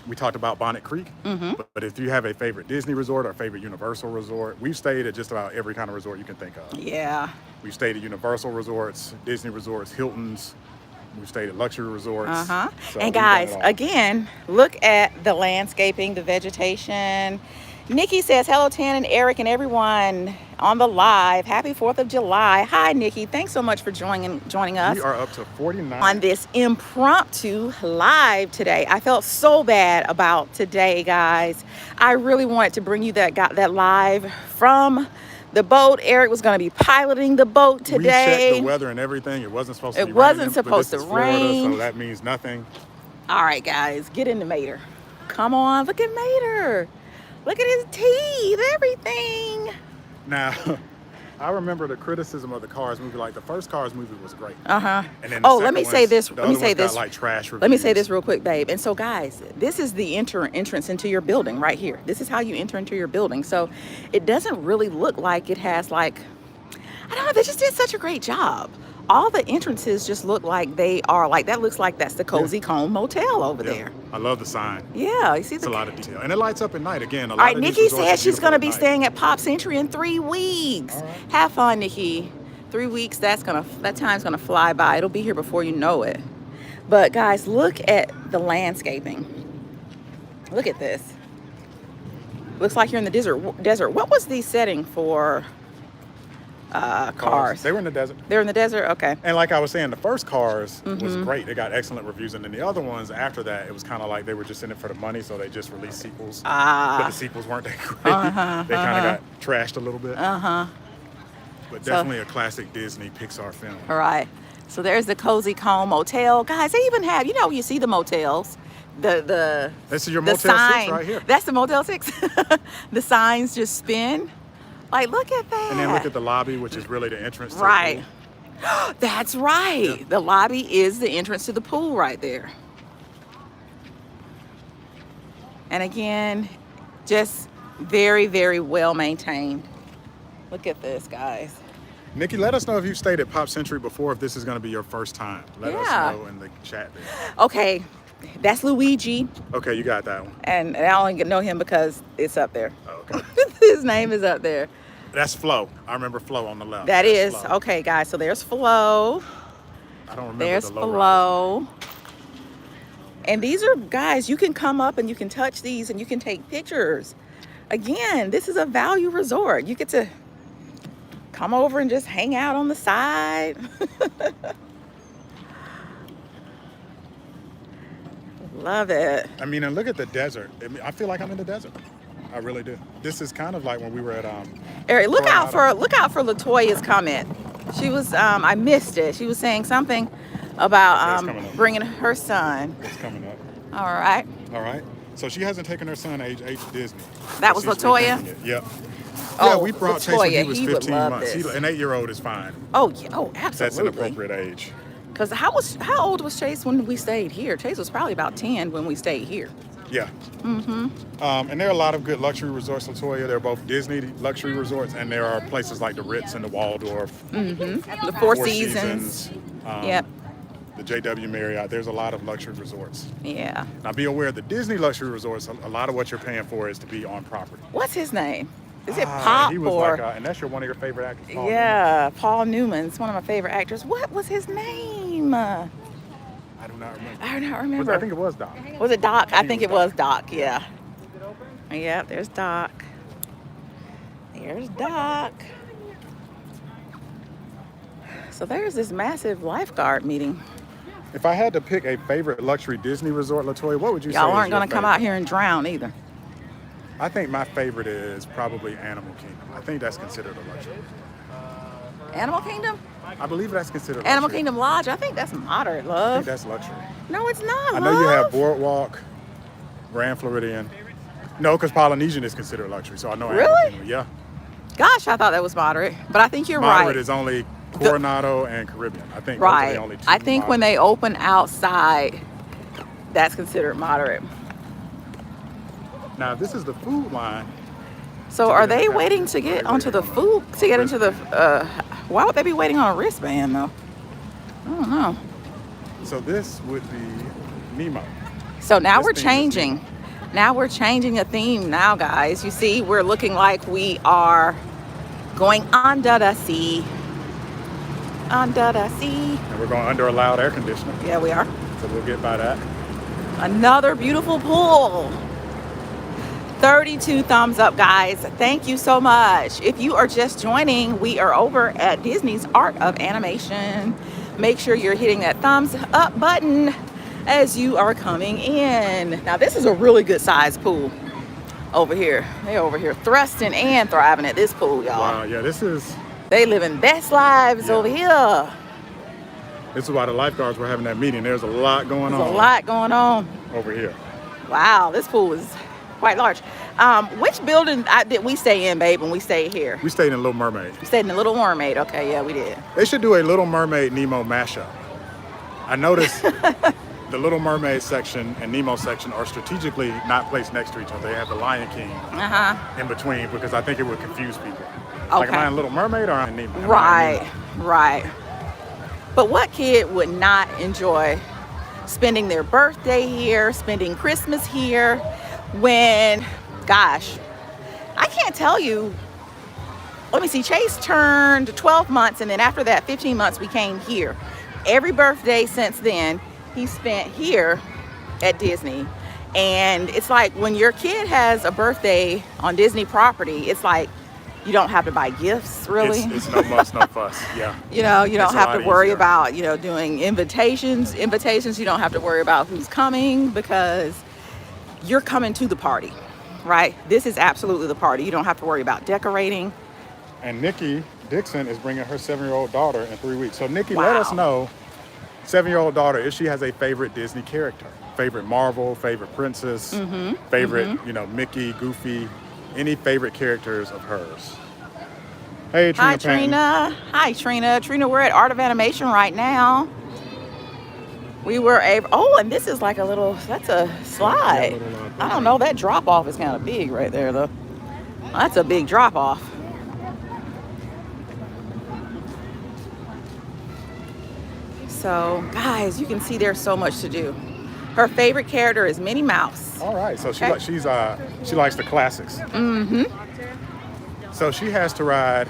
we talked about Bonnet Creek, but if you have a favorite Disney resort or favorite Universal resort, we've stayed at just about every kind of resort you can think of. Yeah. We've stayed at Universal resorts, Disney resorts, Hilton's. We've stayed at luxury resorts. So and guys, again, look at the landscaping, the vegetation. Nikki says, hello, Tan and Eric and everyone on the live. Happy 4th of July. Hi, Nikki. Thanks so much for joining us. We are up to 49. On this impromptu live today. I felt so bad about today, guys. I really wanted to bring you that live from the boat. Eric was going to be piloting the boat today. We checked the weather and everything. It wasn't supposed to be raining. It wasn't raining, supposed to Florida, rain. so that means nothing. All right, guys, get into Mater. Come on, look at Mater. Look at his teeth, everything. Now, I remember the criticism of the Cars movie. Like the first Cars movie was great. And then let me say this. Let me say this. Like trash reviews. Let me say this real quick, babe. And so, guys, this is the entrance into your building right here. This is how you enter into your building. So, it doesn't really look like it has like, I don't know. They just did such a great job. All the entrances just look like they are like, that looks like that's the Cozy Comb Motel over there. I love the sign. Yeah, you see it's a lot of detail. And it lights up at night again. All right, Nikki says she's going to be staying at Pop Century in 3 weeks. Right. Have fun, Nikki. 3 weeks, that time's going to fly by. It'll be here before you know it. But guys, look at the landscaping. Look at this. Looks like you're in the desert. What was the setting for Cars? They were in the desert. They're in the desert? Okay. And like I was saying, the first Cars was great. They got excellent reviews. And then the other ones after that, it was kind of like they were just in it for the money, so they just released sequels. But the sequels weren't that great. They kind of got trashed a little bit. But definitely a classic Disney Pixar film. All right. So there's the Cozy Comb Motel. Guys, they even have, you see the motels. This is your Motel 6 right here. That's the Motel 6. The signs just spin. Like, look at that. And then look at the lobby, which is really the entrance to right. the pool. That's right. Yeah. The lobby is the entrance to the pool right there. And again, just very, very well maintained. Look at this, guys. Nikki, let us know if you've stayed at Pop Century before, if this is going to be your first time. Let us know in the chat there. Okay. That's Luigi. Okay, you got that one. And I only know him because it's up there. Oh, okay. His name is up there. That's Flo. I remember Flo on the left. That's is. Flo. Okay, guys. So there's Flo. I don't remember There's the low Flo. Rider. And these are, guys, you can come up and you can touch these and you can take pictures. Again, this is a value resort. You get to come over and just hang out on the side. Love it. I mean, and look at the desert. I feel like I'm in the desert. I really do. This is kind of like when we were at Eric, look out for Latoya's comment. She was I missed it. She was saying something about bringing her son. It's coming up. All right. All right. So she hasn't taken her son age 8 to Disney. That was Latoya? Yep. Oh, yeah, we brought Chase when he was 15 months. An 8-year-old is fine. Oh, yeah. Oh, absolutely. That's an appropriate age. Because how old was Chase when we stayed here? Chase was probably about 10 when we stayed here. Yeah. And there are a lot of good luxury resorts, Latoya. They're both Disney luxury resorts, and there are places like the Ritz and the Waldorf. The Four Seasons. Yep. The JW Marriott. There's a lot of luxury resorts. Yeah. Now be aware, the Disney luxury resorts, a lot of what you're paying for is to be on property. What's his name? Is it Pop he was or? like and that's one of your favorite actors. Paul Newman. Paul Newman's one of my favorite actors. What was his name? I do not remember. I think it was Doc. Was it Doc? I think it was Doc. Yeah. Yeah. There's Doc. There's Doc. So there's this massive lifeguard meeting. If I had to pick a favorite luxury Disney resort, Latoya, what would you say? Y'all aren't going to come out here and drown either. I think my favorite is probably Animal Kingdom. I think that's considered a luxury. Animal Kingdom? I believe that's considered Animal luxury. Kingdom Lodge? I think that's moderate, love. I think that's luxury. No, it's not, I know you have Boardwalk, Grand Floridian. No, because Polynesian is considered luxury, so I know Animal Kingdom. Yeah. Gosh, I thought that was moderate, but I think you're right. Moderate is only Coronado and Caribbean. I think those are the only two I think when they open outside That's considered moderate. Now this is the food line. So are they waiting to get onto the food, to get into the, why would they be waiting on a wristband though? I don't know. So this would be Nemo. So now we're changing. Now we're changing a theme now, guys. You see, we're looking like we are going under the sea. Under the sea. And we're going under a loud air conditioner. Yeah, we are. So we'll get by that. Another beautiful pool. 32 thumbs up, guys. Thank you so much. If you are just joining, we are over at Disney's Art of Animation. Make sure you're hitting that thumbs up button as you are coming in. Now, this is a really good sized pool over here. They over here thrusting and thriving at this pool, y'all. Wow, yeah, this is... They living best lives over here. This is why the lifeguards were having that meeting. There's a lot going on. There's a lot going on over here. Wow, this pool is quite large. Which building did we stay in, babe, when we stayed here? We stayed in Little Mermaid. We stayed in the Little Mermaid. Okay, yeah, we did. They should do a Little Mermaid Nemo mashup. I noticed the Little Mermaid section and Nemo section are strategically not placed next to each other. They have the Lion King in between because I think it would confuse people. Okay. Like, am I in Little Mermaid or am I in Nemo? Right, right. But what kid would not enjoy spending their birthday here, spending Christmas here, when, gosh, I can't tell you. Let me see, Chase turned 12 months, and then after that, 15 months, we came here. Every birthday since then, he spent here at Disney. And it's like when your kid has a birthday on Disney property, it's like you don't have to buy gifts, really. It's no muss, no fuss, yeah. You know, you don't have to worry easier. about, you know, doing invitations. You don't have to worry about who's coming because you're coming to the party, right? This is absolutely the party. You don't have to worry about decorating. And Nikki Dixon is bringing her 7-year-old daughter in 3 weeks. So Nikki, Wow. let us know, 7-year-old daughter, if she has a favorite Disney character, favorite Marvel, favorite princess, favorite, you know, Mickey, Goofy, any favorite characters of hers. Hey, Trina. Hi, Trina. Hi, Trina. Trina, we're at Art of Animation right now. We were able, oh, and this is like a little, that's a slide. I don't know, that drop off is kind of big right there though. That's a big drop off. So guys, you can see there's so much to do. Her favorite character is Minnie Mouse. All right, so she likes the classics. So she has to ride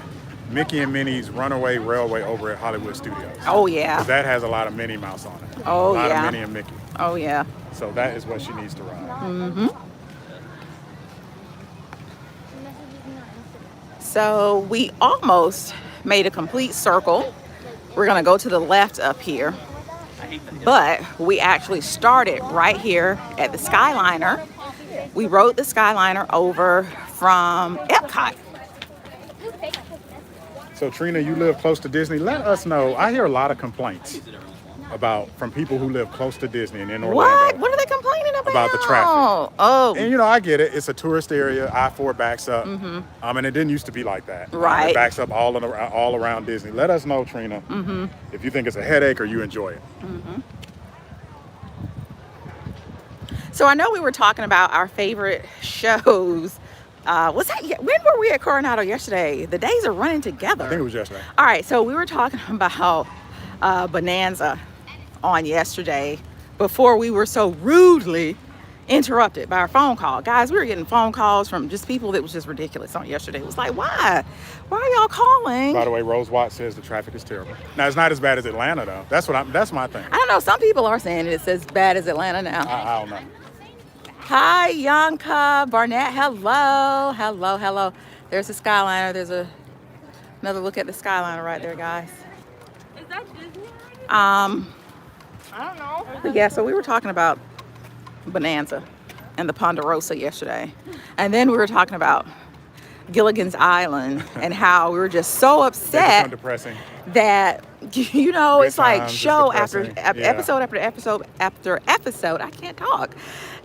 Mickey and Minnie's Runaway Railway over at Hollywood Studios. Oh yeah. That has a lot of Minnie Mouse on it. Oh a lot yeah. of Minnie and Mickey. Oh yeah. So that is what she needs to ride. So we almost made a complete circle. We're gonna go to the left up here, but we actually started right here at the Skyliner. We rode the Skyliner over from Epcot. So Trina, you live close to Disney. Let us know. I hear a lot of complaints from people who live close to Disney and in Orlando. What are they complaining about? About the traffic. Oh. And you know, I get it. It's a tourist area. I-4 backs up. And it didn't used to be like that. Right. It backs up all around Disney. Let us know, Trina, if you think it's a headache or you enjoy it. So I know we were talking about our favorite shows. Was that, when were we at Coronado yesterday? The days are running together. I think it was yesterday. All right, so we were talking about Bonanza on yesterday before we were so rudely interrupted by our phone call. Guys, we were getting phone calls from just people that was just ridiculous on yesterday. It was like, why are y'all calling? By the way, Rose Watt says the traffic is terrible. Now, it's not as bad as Atlanta, though. That's my thing. I don't know. Some people are saying it's as bad as Atlanta now. I don't know. Hi, Yanka, Barnett. Hello, hello, hello. There's the Skyliner. There's another look at the Skyliner right there, guys. Is that Disney? I don't know. But yeah, so we were talking about Bonanza and the Ponderosa yesterday. And then we were talking about Gilligan's Island and how we were just so upset Depressing. that, you know, it's like times, show it's after depressing. Yeah. episode after episode after episode. I can't talk.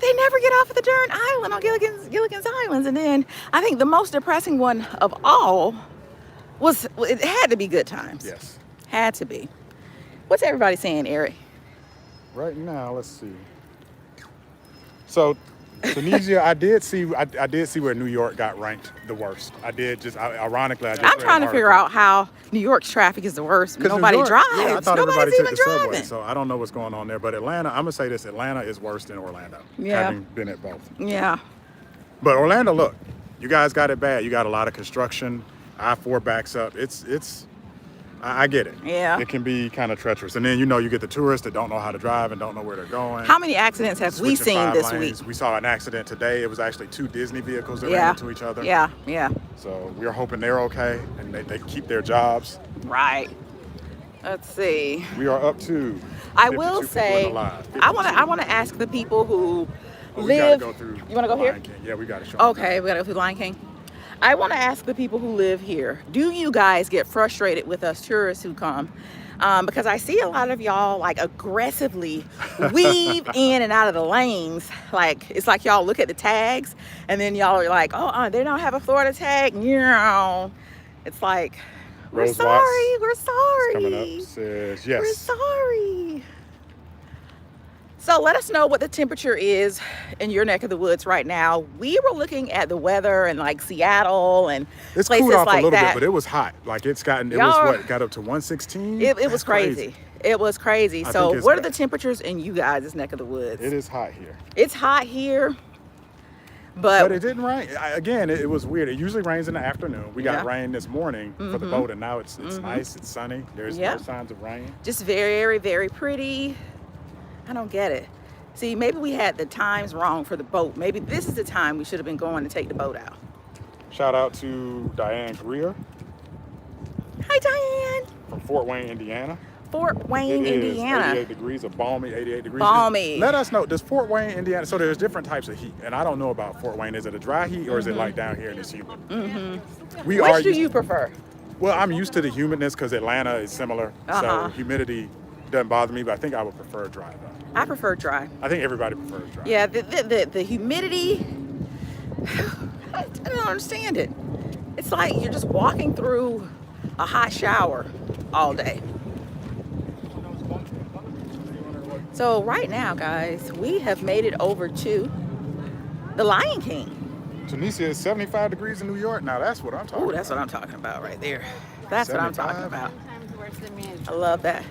They never get off of the darn island on Gilligan's Islands. And then I think the most depressing one of all was, it had to be Good Times. Yes. Had to be. What's everybody saying, Eric? Right now, let's see. So, Tunisia, I did see where New York got ranked the worst. I did ironically. I just I'm trying to figure out how New York's traffic is the worst. Nobody drives. Yeah, I thought everybody Nobody's took even the subway. driving. So I don't know what's going on there. But Atlanta, I'm gonna say this: Atlanta is worse than Orlando. Yeah. Having been at both. Yeah. But Orlando, look, you guys got it bad. You got a lot of construction. I-4 backs up. I get it. Yeah. It can be kind of treacherous. And then, you get the tourists that don't know how to drive and don't know where they're going. How many accidents have we Switching seen 5 this lanes. week? We saw an accident today. It was actually 2 Disney vehicles that ran into each other. Yeah, yeah. So we're hoping they're okay and they keep their jobs. Right. Let's see. We are up to I will say, I want to ask the people who live. Go through You want to go here? Lion King. Yeah, we got to show. Okay, we got to go through Lion King. I want to ask the people who live here, do you guys get frustrated with us tourists who come? Because I see a lot of y'all like aggressively weave in and out of the lanes. Like, it's like y'all look at the tags and then y'all are like, oh, they don't have a Florida tag. It's like, we're Rose sorry, Watts we're sorry. coming up says yes. We're sorry. So let us know what the temperature is in your neck of the woods right now. We were looking at the weather in like Seattle and It's places cooled off like a little that. bit, but it was hot. Like it got up to 116. It was crazy. It was crazy. So what are the temperatures in you guys' neck of the woods? It is hot here. It's hot here. But it didn't rain. Again, it was weird. It usually rains in the afternoon. We got rain this morning for the boat, and now it's nice, it's sunny. There's no signs of rain. Just very, very pretty. I don't get it. See, maybe we had the times wrong for the boat. Maybe this is the time we should have been going to take the boat out. Shout out to Diane Greer. Hi, Diane. From Fort Wayne, Indiana. Fort Wayne, Indiana. 88 degrees, a balmy 88 degrees. Balmy. Let us know, does Fort Wayne, Indiana, so there's different types of heat, and I don't know about Fort Wayne. Is it a dry heat or is it like down here and it's humid? Which do you prefer? Well, I'm used to the humidness because Atlanta is similar, so humidity doesn't bother me, but I think I would prefer dry though. I prefer dry. I think everybody prefers dry. Yeah, the humidity, I don't understand it. It's like you're just walking through a hot shower all day. So right now, guys, we have made it over to the Lion King. Tunisia is 75 degrees in New York. Now that's what I'm talking about. Oh, that's what I'm talking about right there. That's 75. What I'm talking about. Sometimes worse than me. I love that.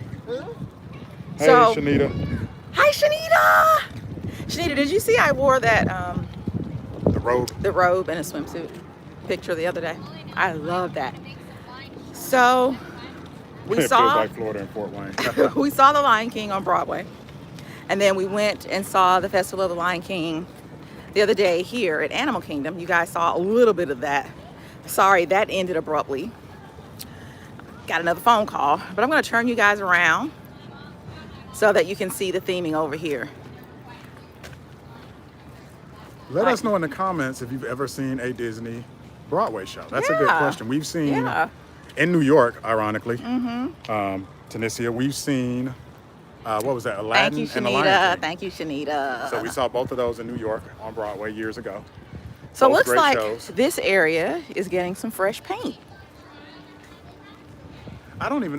Hey, So- Shanita. Hi, Shanita. Shanita, did you see I wore that The robe. the robe and a swimsuit picture the other day? I love that. So we It feels saw like Florida and Fort Wayne. we saw the Lion King on Broadway, and then we went and saw the Festival of the Lion King the other day here at Animal Kingdom. You guys saw a little bit of that. Sorry, that ended abruptly. Got another phone call, but I'm going to turn you guys around so that you can see the theming over here. Let us know in the comments if you've ever seen a Disney Broadway show. That's a good Yeah. question. We've seen Yeah. in New York, ironically, Tunisia, we've seen, what was that, Aladdin Thank you, and the Lion Shanita. King. Thank you, Shanita. So we saw both of those in New York on Broadway years ago. So Both looks great like shows. this area is getting some fresh paint.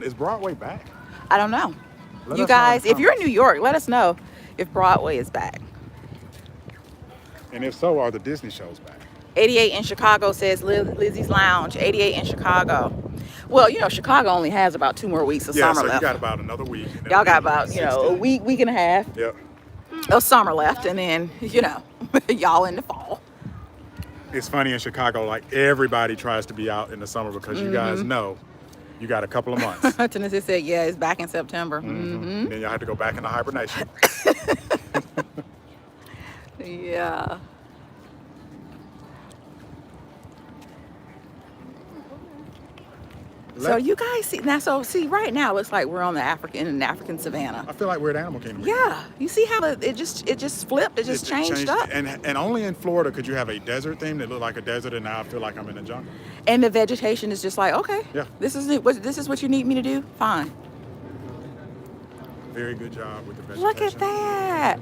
Is Broadway back? I don't know. Let You us know in guys, the if you're in comments. New York, let us know if Broadway is back. And if so, are the Disney shows back? 88 in Chicago says Lizzie's Lounge. 88 in Chicago. Well, you know, Chicago only has about 2 more weeks of Yeah, summer so left. you got about another week. and Y'all got it'll be about, a 60. week and a half Yep. of summer left, and then, y'all in the fall. It's funny in Chicago, like everybody tries to be out in the summer because you guys know you got a couple of months. Tennessee said, yeah, it's back in September. And then y'all have to go back into hibernation. Yeah. So you guys see now. So see, right now it looks like we're on in an African savannah. I feel like we're at Animal Kingdom. Yeah, you see how it just flipped. It just changed up. And only in Florida could you have a desert theme that looked like a desert, and now I feel like I'm in the jungle. And the vegetation is just like, okay, Yeah. this is it. This is what you need me to do. Fine. Very good job with the vegetation. Look at that.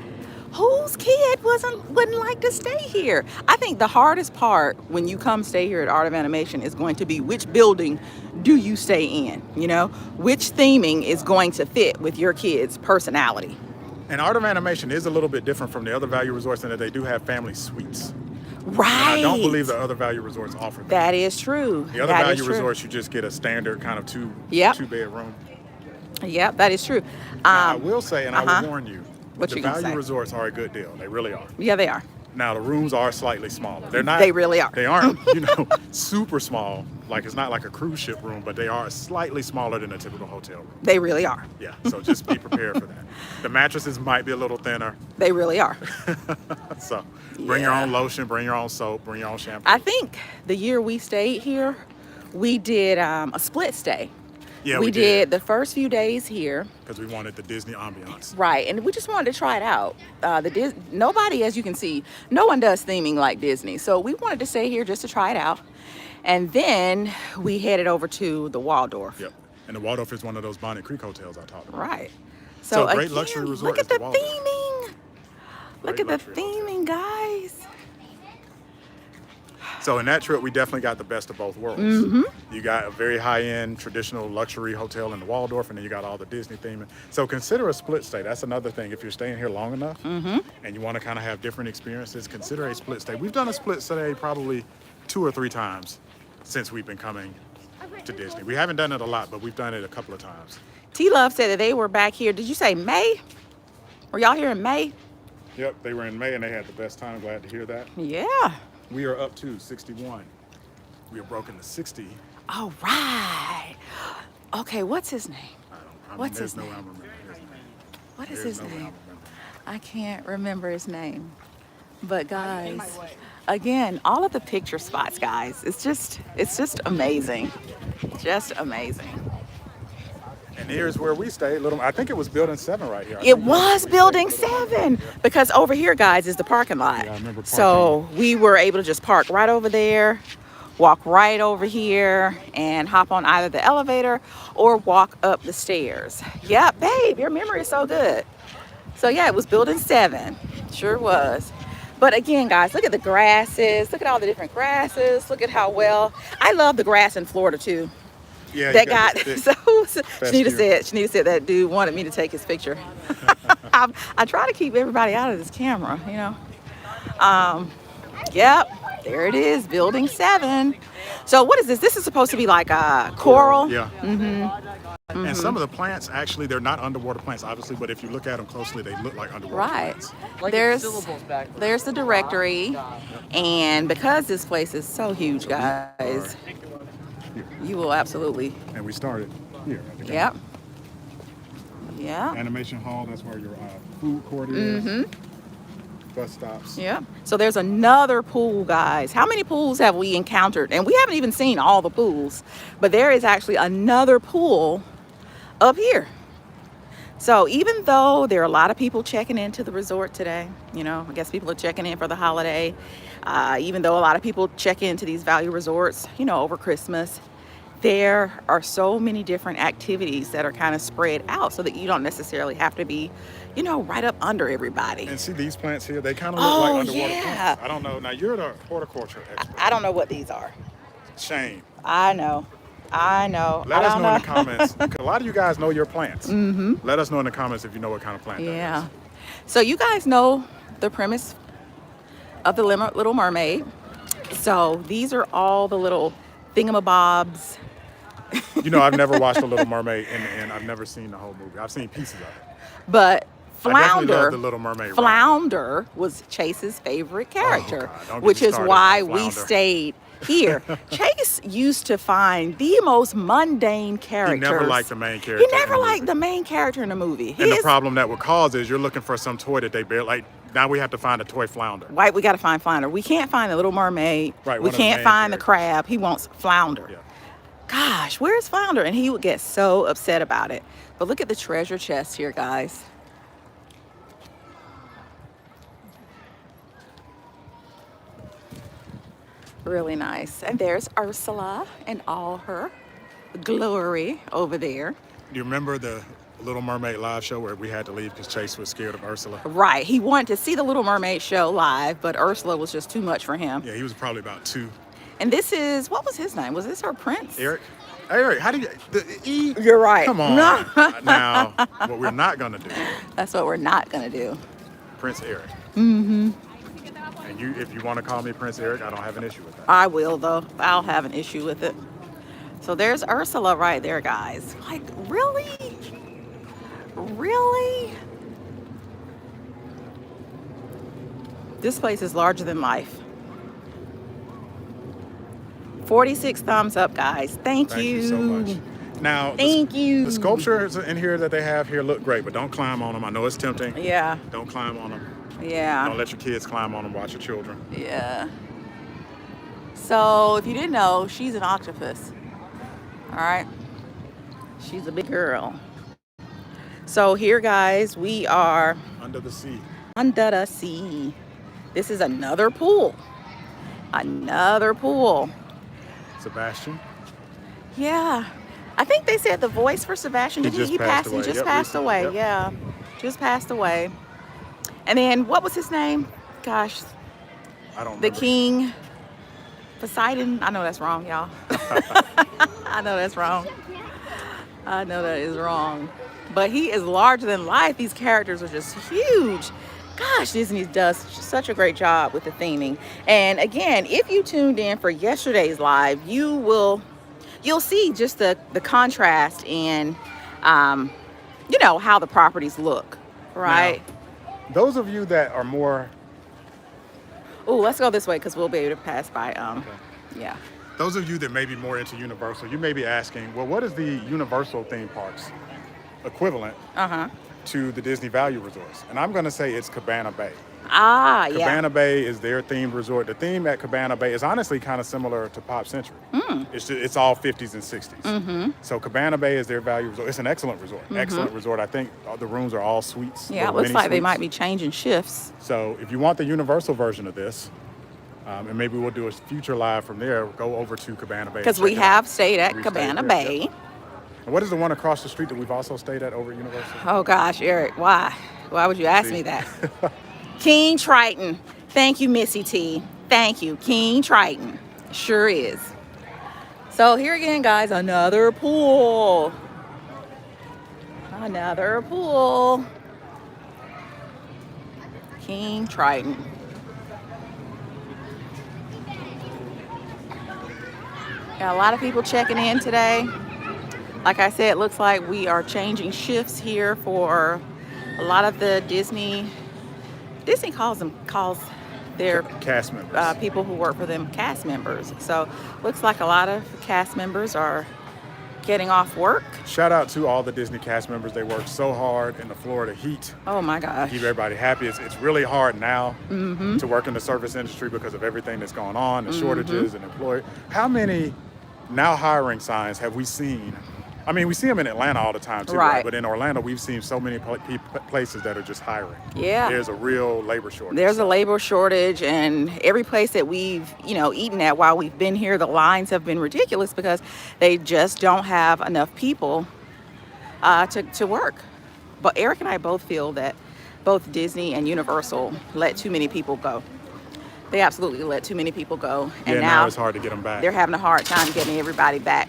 Whose kid wouldn't like to stay here? I think the hardest part when you come stay here at Art of Animation is going to be which building do you stay in? Which theming is going to fit with your kid's personality. And Art of Animation is a little bit different from the other value resorts in that they do have family suites. Right. And I don't believe the other value resorts offer that. That is true. The other value resorts, you just get a standard kind of two bedroom. Yep, that is true. Now, I will say, and I will warn you, what the you gonna value say? resorts are a good deal. They really are. Yeah, they are. Now, the rooms are slightly smaller. They're not. They really are. They aren't, super small. Like, it's not like a cruise ship room, but they are slightly smaller than a typical hotel room. They really are. Yeah, so just be prepared for that. The mattresses might be a little thinner. They really are. So bring your own lotion, bring your own soap, bring your own shampoo. I think the year we stayed here, we did a split stay. Yeah, we did the first few days here. Because we wanted the Disney ambiance. Right, and we just wanted to try it out. Nobody, as you can see, no one does theming like Disney. So we wanted to stay here just to try it out. And then we headed over to the Waldorf. Yep, and the Waldorf is one of those Bonnet Creek hotels I talked about. Right. So great luxury resort. Look at the Waldorf. theming. Look at the theming, guys. So in that trip, we definitely got the best of both worlds. You got a very high-end, traditional luxury hotel in the Waldorf, and then you got all the Disney theming. So consider a split stay. That's another thing. If you're staying here long enough and you want to kind of have different experiences, consider a split stay. We've done a split stay probably 2 or 3 times since we've been coming to Disney. We haven't done it a lot, but we've done it a couple of times. T-Love said that they were back here. Did you say May? Were y'all here in May? Yep, they were in May and they had the best time. Glad to hear that. Yeah. We are up to 61. We are broken to 60. All right. Okay, what's his name? What's his name? What is his name? I can't remember his name. But guys, again, all of the picture spots, guys, it's just amazing. Just amazing. And here's where we stayed. I think it was building 7 right here. It was building 7 because over here, guys, is the parking lot. Yeah, I remember parking. So we were able to just park right over there, walk right over here, and hop on either the elevator or walk up the stairs. Yeah, babe, your memory is so good. So yeah, it was building 7. Sure was. But again, guys, look at the grasses. Look at all the different grasses. Look at how well. I love the grass in Florida too. Yeah, that got so Shanita said that dude wanted me to take his picture. I try to keep everybody out of this camera, Yep, there it is, building 7. So what is this? This is supposed to be like a coral. Yeah. And some of the plants, actually, they're not underwater plants, obviously, but if you look at them closely, they look like underwater plants. Like there's the directory, and because this place is so huge, guys, you will absolutely. And we started here. Yep. Yeah. Animation hall, that's where your food court is. Bus stops. Yeah. So there's another pool, guys. How many pools have we encountered? And we haven't even seen all the pools, but there is actually another pool up here. So even though there are a lot of people checking into the resort today, I guess people are checking in for the holiday. Even though a lot of people check into these value resorts, over Christmas, there are so many different activities that are kind of spread out so that you don't necessarily have to be, right up under everybody. And see these plants here, they kind of look like underwater yeah. plants. I don't know. Now, you're the horticulture expert. I don't know what these are. Shame. I know. Let us know in the comments. 'Cause a lot of you guys know your plants. Let us know in the comments if you know what kind of plant that is. So you guys know the premise of the Little Mermaid. So these are all the little thingamabobs. I've never watched The Little Mermaid and I've never seen the whole movie. I've seen pieces of it. But I definitely love The Little Mermaid. Flounder was Chase's favorite character, God, which is why we Flounder. stayed here. Chase used to find the most mundane characters. He never liked the main character. He never liked the main character in the movie. And the problem that would cause is you're looking for some toy that they barely like. Now we have to find a toy Flounder. Right, we got to find Flounder. We can't find the Little Mermaid. Right, we can't find the crab. He wants Flounder. Yeah. Gosh, where's Flounder? And he would get so upset about it. But look at the treasure chest here, guys. Really nice. And there's Ursula and all her glory over there. Do you remember the Little Mermaid live show where we had to leave because Chase was scared of Ursula? Right. He wanted to see the Little Mermaid show live, but Ursula was just too much for him. Yeah, he was probably about 2. And this is, what was his name? Was this her prince? Eric? Eric, how do you, the E? You're right. Come on. No. Now, what we're not going to do, That's what we're not gonna do. Prince Eric. And if you want to call me Prince Eric, I don't have an issue with that. I will though. I'll have an issue with it. So there's Ursula right there, guys. Like, really? Really? This place is larger than life. 46 thumbs up, guys. Thank you so much. Now, Thank you. The sculptures in here that they have here look great, but don't climb on them. I know it's tempting. Yeah. Don't climb on them. Yeah. Don't let your kids climb on them. Watch your children. Yeah. So if you didn't know, she's an octopus. All right. She's a big girl. So here, guys, we are Under the sea. under the sea. This is another pool. Another pool. Sebastian. Yeah. I think they said the voice for Sebastian. He Did just he passed He away. just Yep, passed recently. away. Yep. Yeah. Just passed away. And then what was his name? Gosh, I don't the remember. king. Poseidon. I know that's wrong, y'all. I know that's wrong. I know that is wrong. But he is larger than life. These characters are just huge. Gosh, Disney does such a great job with the theming. And again, if you tuned in for yesterday's live, you'll see just the contrast in you know, how the properties look, right? Now, those of you that are more, Oh, let's go this way because we'll be able to pass by. Yeah. those of you that may be more into Universal, you may be asking, well, what is the Universal theme parks equivalent to the Disney Value Resorts? And I'm going to say it's Cabana Bay. Ah, yeah. Cabana Bay is their themed resort. The theme at Cabana Bay is honestly kind of similar to Pop Century. It's all 50s and 60s. So Cabana Bay is their value resort. It's an excellent resort. Excellent resort. I think the rooms are all suites. Yeah, it little looks mini like they suites. might be changing shifts. So if you want the Universal version of this, and maybe we'll do a future live from there, go over to Cabana Bay. Because and we check it out. have stayed at We Cabana stayed there, Bay. yep. And what is the one across the street that we've also stayed at over at Universal? Oh gosh, Eric, why? Why would you ask me that? King Triton. Thank you, Missy T. Thank you, King Triton. Sure is. So here again, guys, another pool. Another pool. King Triton. Got a lot of people checking in today. Like I said, it looks like we are changing shifts here for a lot of the Disney calls their Cast members. people who work for them cast members. So looks like a lot of cast members are getting off work. Shout out to all the Disney cast members. They work so hard in the Florida heat. Oh my gosh. Keep everybody happy. It's really hard now to work in the service industry because of everything that's going on, the shortages and employee. How many now hiring signs have we seen? I mean, we see them in Atlanta all the time too, Right. but in Orlando, we've seen so many places that are just hiring. Yeah. There's a real labor shortage. There's a labor shortage, and every place that we've, eaten at while we've been here, the lines have been ridiculous because they just don't have enough people to work. But Eric and I both feel that both Disney and Universal let too many people go. They absolutely let too many people go. And yeah, now it's hard to get them back. they're having a hard time getting everybody back.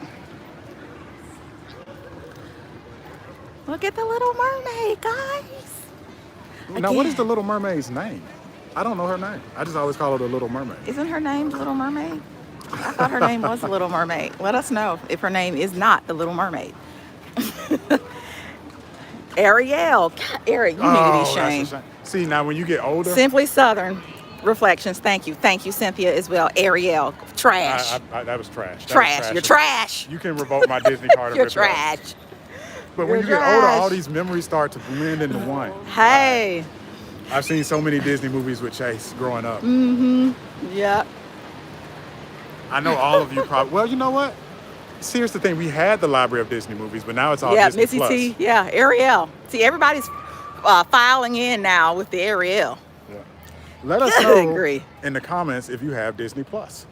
Look at the Little Mermaid, guys. Now, what is Again. the Little Mermaid's name? I don't know her name. I just always call her the Little Mermaid. Isn't her name the Little Mermaid? I thought her name was the Little Mermaid. Let us know if her name is not the Little Mermaid. Ariel. God, Eric, you need to be that's a shamed. shame. See, now when you get older, Simply Southern Reflections. Thank you. Thank you, Cynthia, as well. Ariel. Trash. that was trash. That was Trash. You're trash. You can revoke my Disney card. and You're rip it off. trash. But when You're you get older, all trash. these memories start to blend into one. Hey. I've seen so many Disney movies with Chase growing up. Yep. I know all of you probably. Well, you know what? See, here's the thing. We had the library of Disney movies, but now it's all Yeah, Disney Missy Plus. T. Yeah, Ariel. See, everybody's filing in now with the Ariel. Yeah. Let us I know agree. in the comments if you have Disney Plus.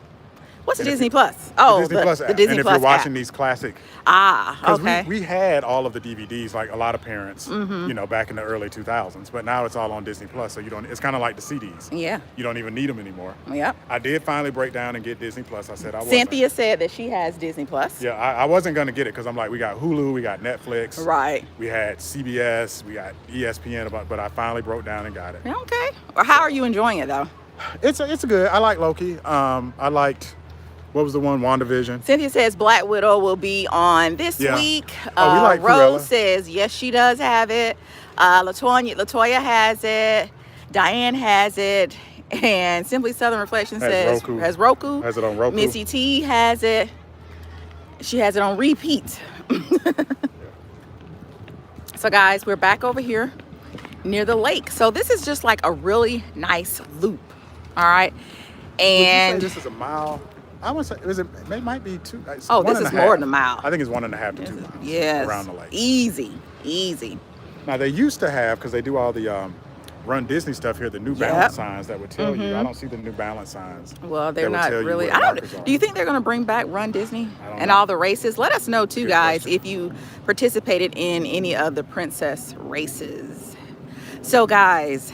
What's the Disney Plus? Oh, the Disney Plus app. The Disney and Plus if you're watching app. these classic, okay. we had all of the DVDs like a lot of parents, you know, back in the early 2000s. But now it's all on Disney Plus, so you don't. It's kind of like the CDs. Yeah. You don't even need them anymore. Yep. I did finally break down and get Disney Plus. I said I wasn't. Cynthia said that she has Disney Plus. Yeah, I wasn't gonna get it because I'm like, we got Hulu, we got Netflix, Right. we had CBS, we got ESPN, but I finally broke down and got it. Okay. Well, how are you enjoying it though? It's a good. I like Loki. I liked. What was the one? WandaVision. Cynthia says Black Widow will be on this week. Oh, we like Rose Cruella. says yes, she does have it. Latoya has it. Diane has it. And Simply Southern Reflection says has Roku. Has it on Roku. Missy T has it. She has it on repeat. So guys, we're back over here near the lake. So this is just like a really nice loop. All right. And would you say this is a mile? I would say it might be two. Oh, this is more than a mile. I think it's 1.5 to 2 miles. Yes. Around the lake. Easy. Now they used to have, because they do all the Run Disney stuff here, the New Balance signs that would tell you. I don't see the New Balance signs. Well, they're not really. Do Do you think they're going to bring back Run Disney and know. all the races? Let us know too, Good guys, question. if you participated in any of the princess races. So, guys,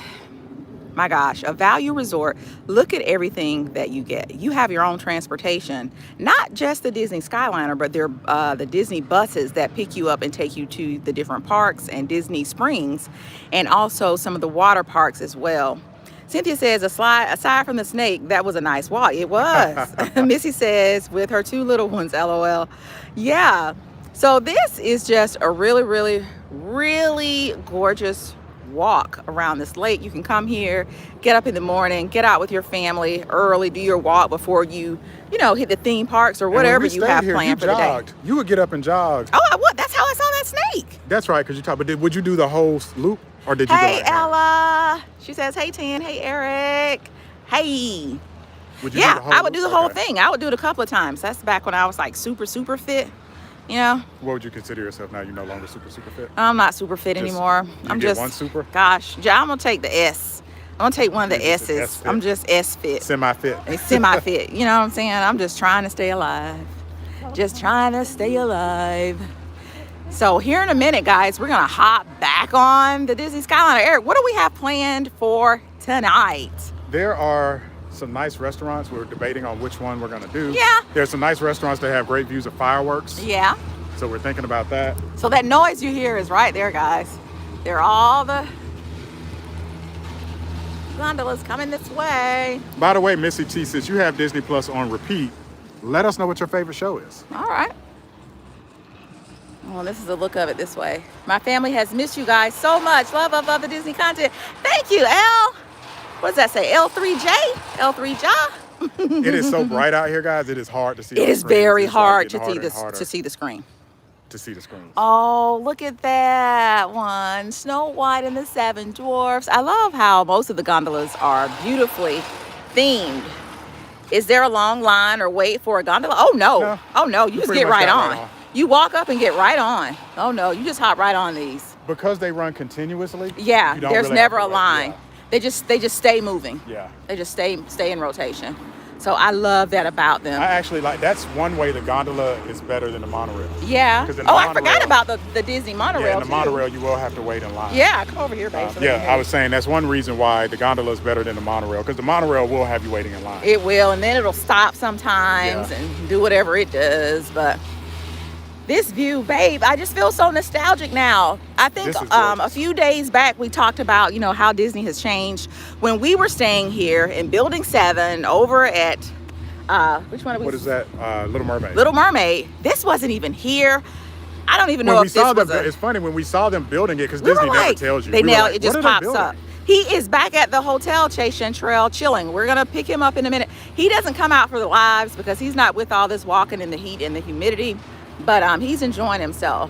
my gosh, a value resort. Look at everything that you get. You have your own transportation, not just the Disney Skyliner, but they're the Disney buses that pick you up and take you to the different parks and Disney Springs, and also some of the water parks as well. Cynthia says, aside from the snake, that was a nice walk. It was. Missy says, with her 2 little ones, LOL. Yeah. So this is just a really, really, really gorgeous walk around this lake. You can come here, get up in the morning, get out with your family early, do your walk before you hit the theme parks or whatever you have planned for the day. You would get up and jog. Oh, I would. That's how I saw that snake. That's right, because you talked. But would you do the whole loop, or did you? Hey, go like Ella. She says, hey, Tin. Hey, Eric. Hey. Would you do Yeah, the whole I would do the loop? whole Okay. thing. I would do it a couple of times. That's back when I was like super fit. You know, What would you consider yourself now? You're no longer super fit. I'm not super fit Just- anymore. you I'm get just one super? Gosh, yeah, I'm gonna take the S. I'm gonna take one of the You're just an S's. S-fit. I'm just S fit. Semi-fit. It's semi-fit. You know what I'm saying? I'm just trying to stay alive. Just trying to stay alive. So here in a minute, guys, we're gonna hop back on the Disney Skyliner. Eric, what do we have planned for tonight? There are some nice restaurants. We're debating on which one we're gonna do. Yeah. There's some nice restaurants that have great views of fireworks. Yeah. So we're thinking about that. So that noise you hear is right there, guys. They're all the gondolas coming this way. By the way, Missy T, since you have Disney Plus on repeat, let us know what your favorite show is. All right. Well, this is a look of it this way. My family has missed you guys so much. Love the Disney content. Thank you, L. What does that say? L3J? L3J? It is so bright out here, guys. It is hard to see. It on is screens. very It's like hard getting to see harder and this harder to see the screen. to see the screens. Oh, look at that one. Snow White and the Seven Dwarfs. I love how most of the gondolas are beautifully themed. Is there a long line or wait for a gondola? Oh, no. No. Oh, no. You just pretty get much right got on. right on. You walk up and get right on. Oh, no. You just hop right on these. Because they run continuously. Yeah. you don't There's really never have a to wait. line. They just stay moving. Yeah. They just stay in rotation. So I love that about them. I actually like. That's one way the gondola is better than the monorail. Yeah. 'Cause in Oh, the I forgot monorail- about the Disney monorail. Yeah, in the too. monorail you will have to wait in line. Yeah, come over here, babe. so they can Yeah, hear I you. was saying that's one reason why the gondola is better than the monorail, because the monorail will have you waiting in line. It will, and then it'll stop sometimes Yeah. and do whatever it does. But this view, babe, I just feel so nostalgic now. I think This is a gorgeous. few days back we talked about, how Disney has changed. When we were staying here in Building 7 over at, which one are we? What is that? Little Mermaid. Little Mermaid. This wasn't even here. I don't even know When we if this saw was them, a... it's funny when we saw them building it, because We were Disney never like, tells you. They We were nail like, it just what are they pops up. building? He is back at the hotel Chase Chantrell chilling. We're gonna pick him up in a minute. He doesn't come out for the lives because he's not with all this walking in the heat and the humidity, but he's enjoying himself.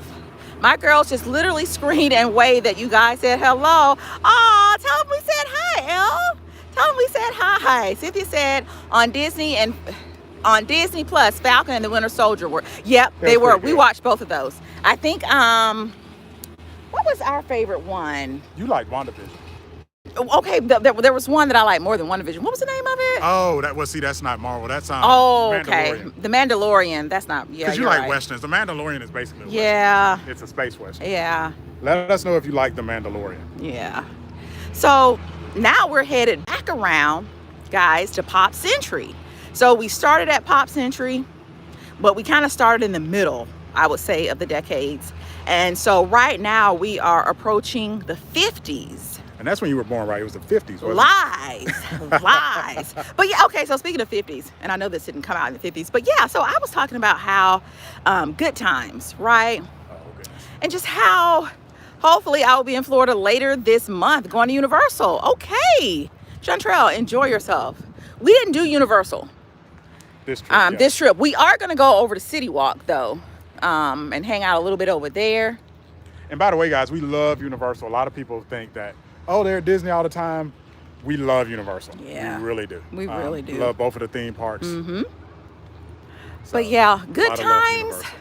My girls just literally screamed and waved that you guys said hello. Oh, tell them we said hi, Elle. Tell them we said hi. Cynthia said on Disney Plus, Falcon and the Winter Soldier were. Yep, That's they were. pretty We good. watched both of those. I think what was our favorite one? You like WandaVision. Okay, there was one that I like more than one division. What was the name of it? Oh, that's not Marvel. That's Oh, okay. Mandalorian. The Mandalorian. That's not. Yeah, Because you you're like right. westerns. The Mandalorian is basically a western. Yeah. It's a space western. Yeah. Let us know if you like the Mandalorian. Yeah. So now we're headed back around, guys, to Pop Century. So we started at Pop Century, but we kind of started in the middle, I would say, of the decades. And so right now we are approaching the 50s. And that's when you were born, right? It was the 50s, wasn't Lies. Lies. But yeah, okay, so speaking of 50s, and I know this didn't come out in the 50s, but yeah, so I was talking about how good times, right? Oh, goodness. And just how hopefully I will be in Florida later this month going to Universal. Okay. Chantrell, enjoy yourself. We didn't do Universal This trip, yeah. this trip. We are going to go over to City Walk though, and hang out a little bit over there. And by the way, guys, we love Universal. A lot of people think that, oh, they're at Disney all the time. We love Universal. Yeah. We really do. We really do. Love both of the theme parks. Mm-hmm. So, But yeah, a good lot of love for times. Universal.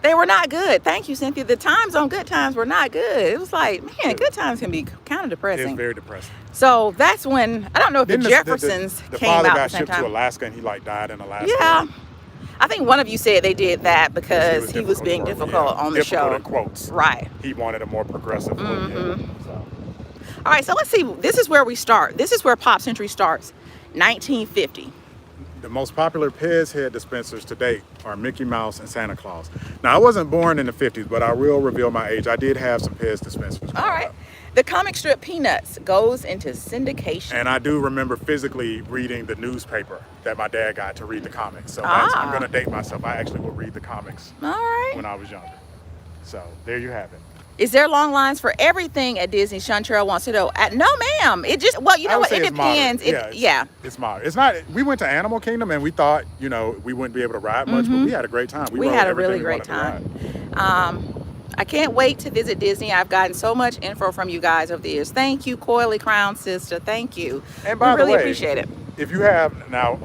They were not good. Thank you, Cynthia. The times on good times were not good. It was like, man, good times can be kind of It's depressing. very depressing. So that's when, I don't know if the Didn't Jeffersons the came father out got at the same shipped to time. Alaska and he like died in Alaska. Yeah. I think one of you said they did that because he was difficult being to work with, difficult yeah. on the Difficult show. in quotes. Right. He wanted a more progressive look. Mm-hmm. Yeah. So. All right, so let's see. This is where we start. This is where Pop Century starts. 1950. The most popular Pez head dispensers to date are Mickey Mouse and Santa Claus. Now, I wasn't born in the 50s, but I will reveal my age. I did have some Pez dispensers. All right. The comic strip Peanuts goes into syndication. And I do remember physically reading the newspaper that my dad got to read the comics. So I'm going to date myself. I actually would read the comics All right. when I was younger. So there you have it. Is there long lines for everything at Disney? Chantrell wants to know. No, ma'am. It just, well, you I know would what? say It it's moderate. depends. Yeah, it's moderate. It's not, we went to Animal Kingdom and we thought, you know, we wouldn't be able to ride much, but we had a great time. We rode had a everything really we great wanted to ride. time. I can't wait to visit Disney. I've gotten so much info from you guys over the years. Thank you, Coily Crown Sister. Thank you. And by we the really way, appreciate it. If you have, now,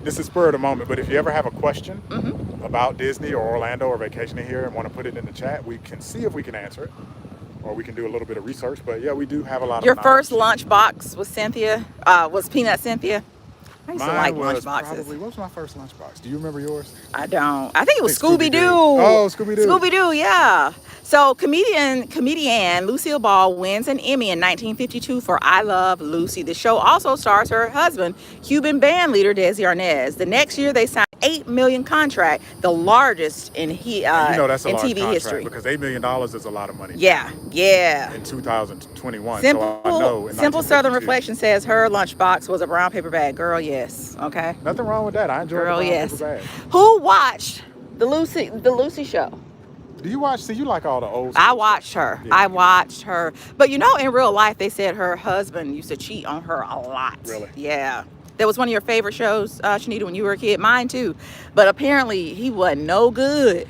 this is spur of the moment, but if you ever have a question about Disney or Orlando or vacationing here and want to put it in the chat, we can see if we can answer it. Or we can do a little bit of research, but yeah, we do have a lot of Your knowledge. first lunch box was Cynthia, was Peanut Cynthia. I used to like Mine lunch was boxes. probably, what was my first lunchbox? Do you remember yours? I don't. I think it was I think Scooby-Doo. Scooby-Doo. Oh, Scooby-Doo. Scooby-Doo, yeah. So comedian Lucille Ball wins an Emmy in 1952 for I Love Lucy. The show also stars her husband, Cuban band leader Desi Arnaz. The next year they signed an $8 million contract, the largest in You know that's a in large TV contract history. because $8 million is a lot of money. Yeah, yeah. In 2021. Simple, so I know in Simple Southern 1952. Reflection says her lunchbox was a brown paper bag. Girl, yes. Okay. Nothing wrong with that. I enjoy Girl, the brown yes. paper bag. Who watched the Lucy show? Do you watch? See, you like all the old. I school watched stuff. her. Yeah. I watched her. But you know, in real life, they said her husband used to cheat on her a lot. Really? Yeah. That was one of your favorite shows, Shanita, when you were a kid. Mine too. But apparently, he wasn't no good.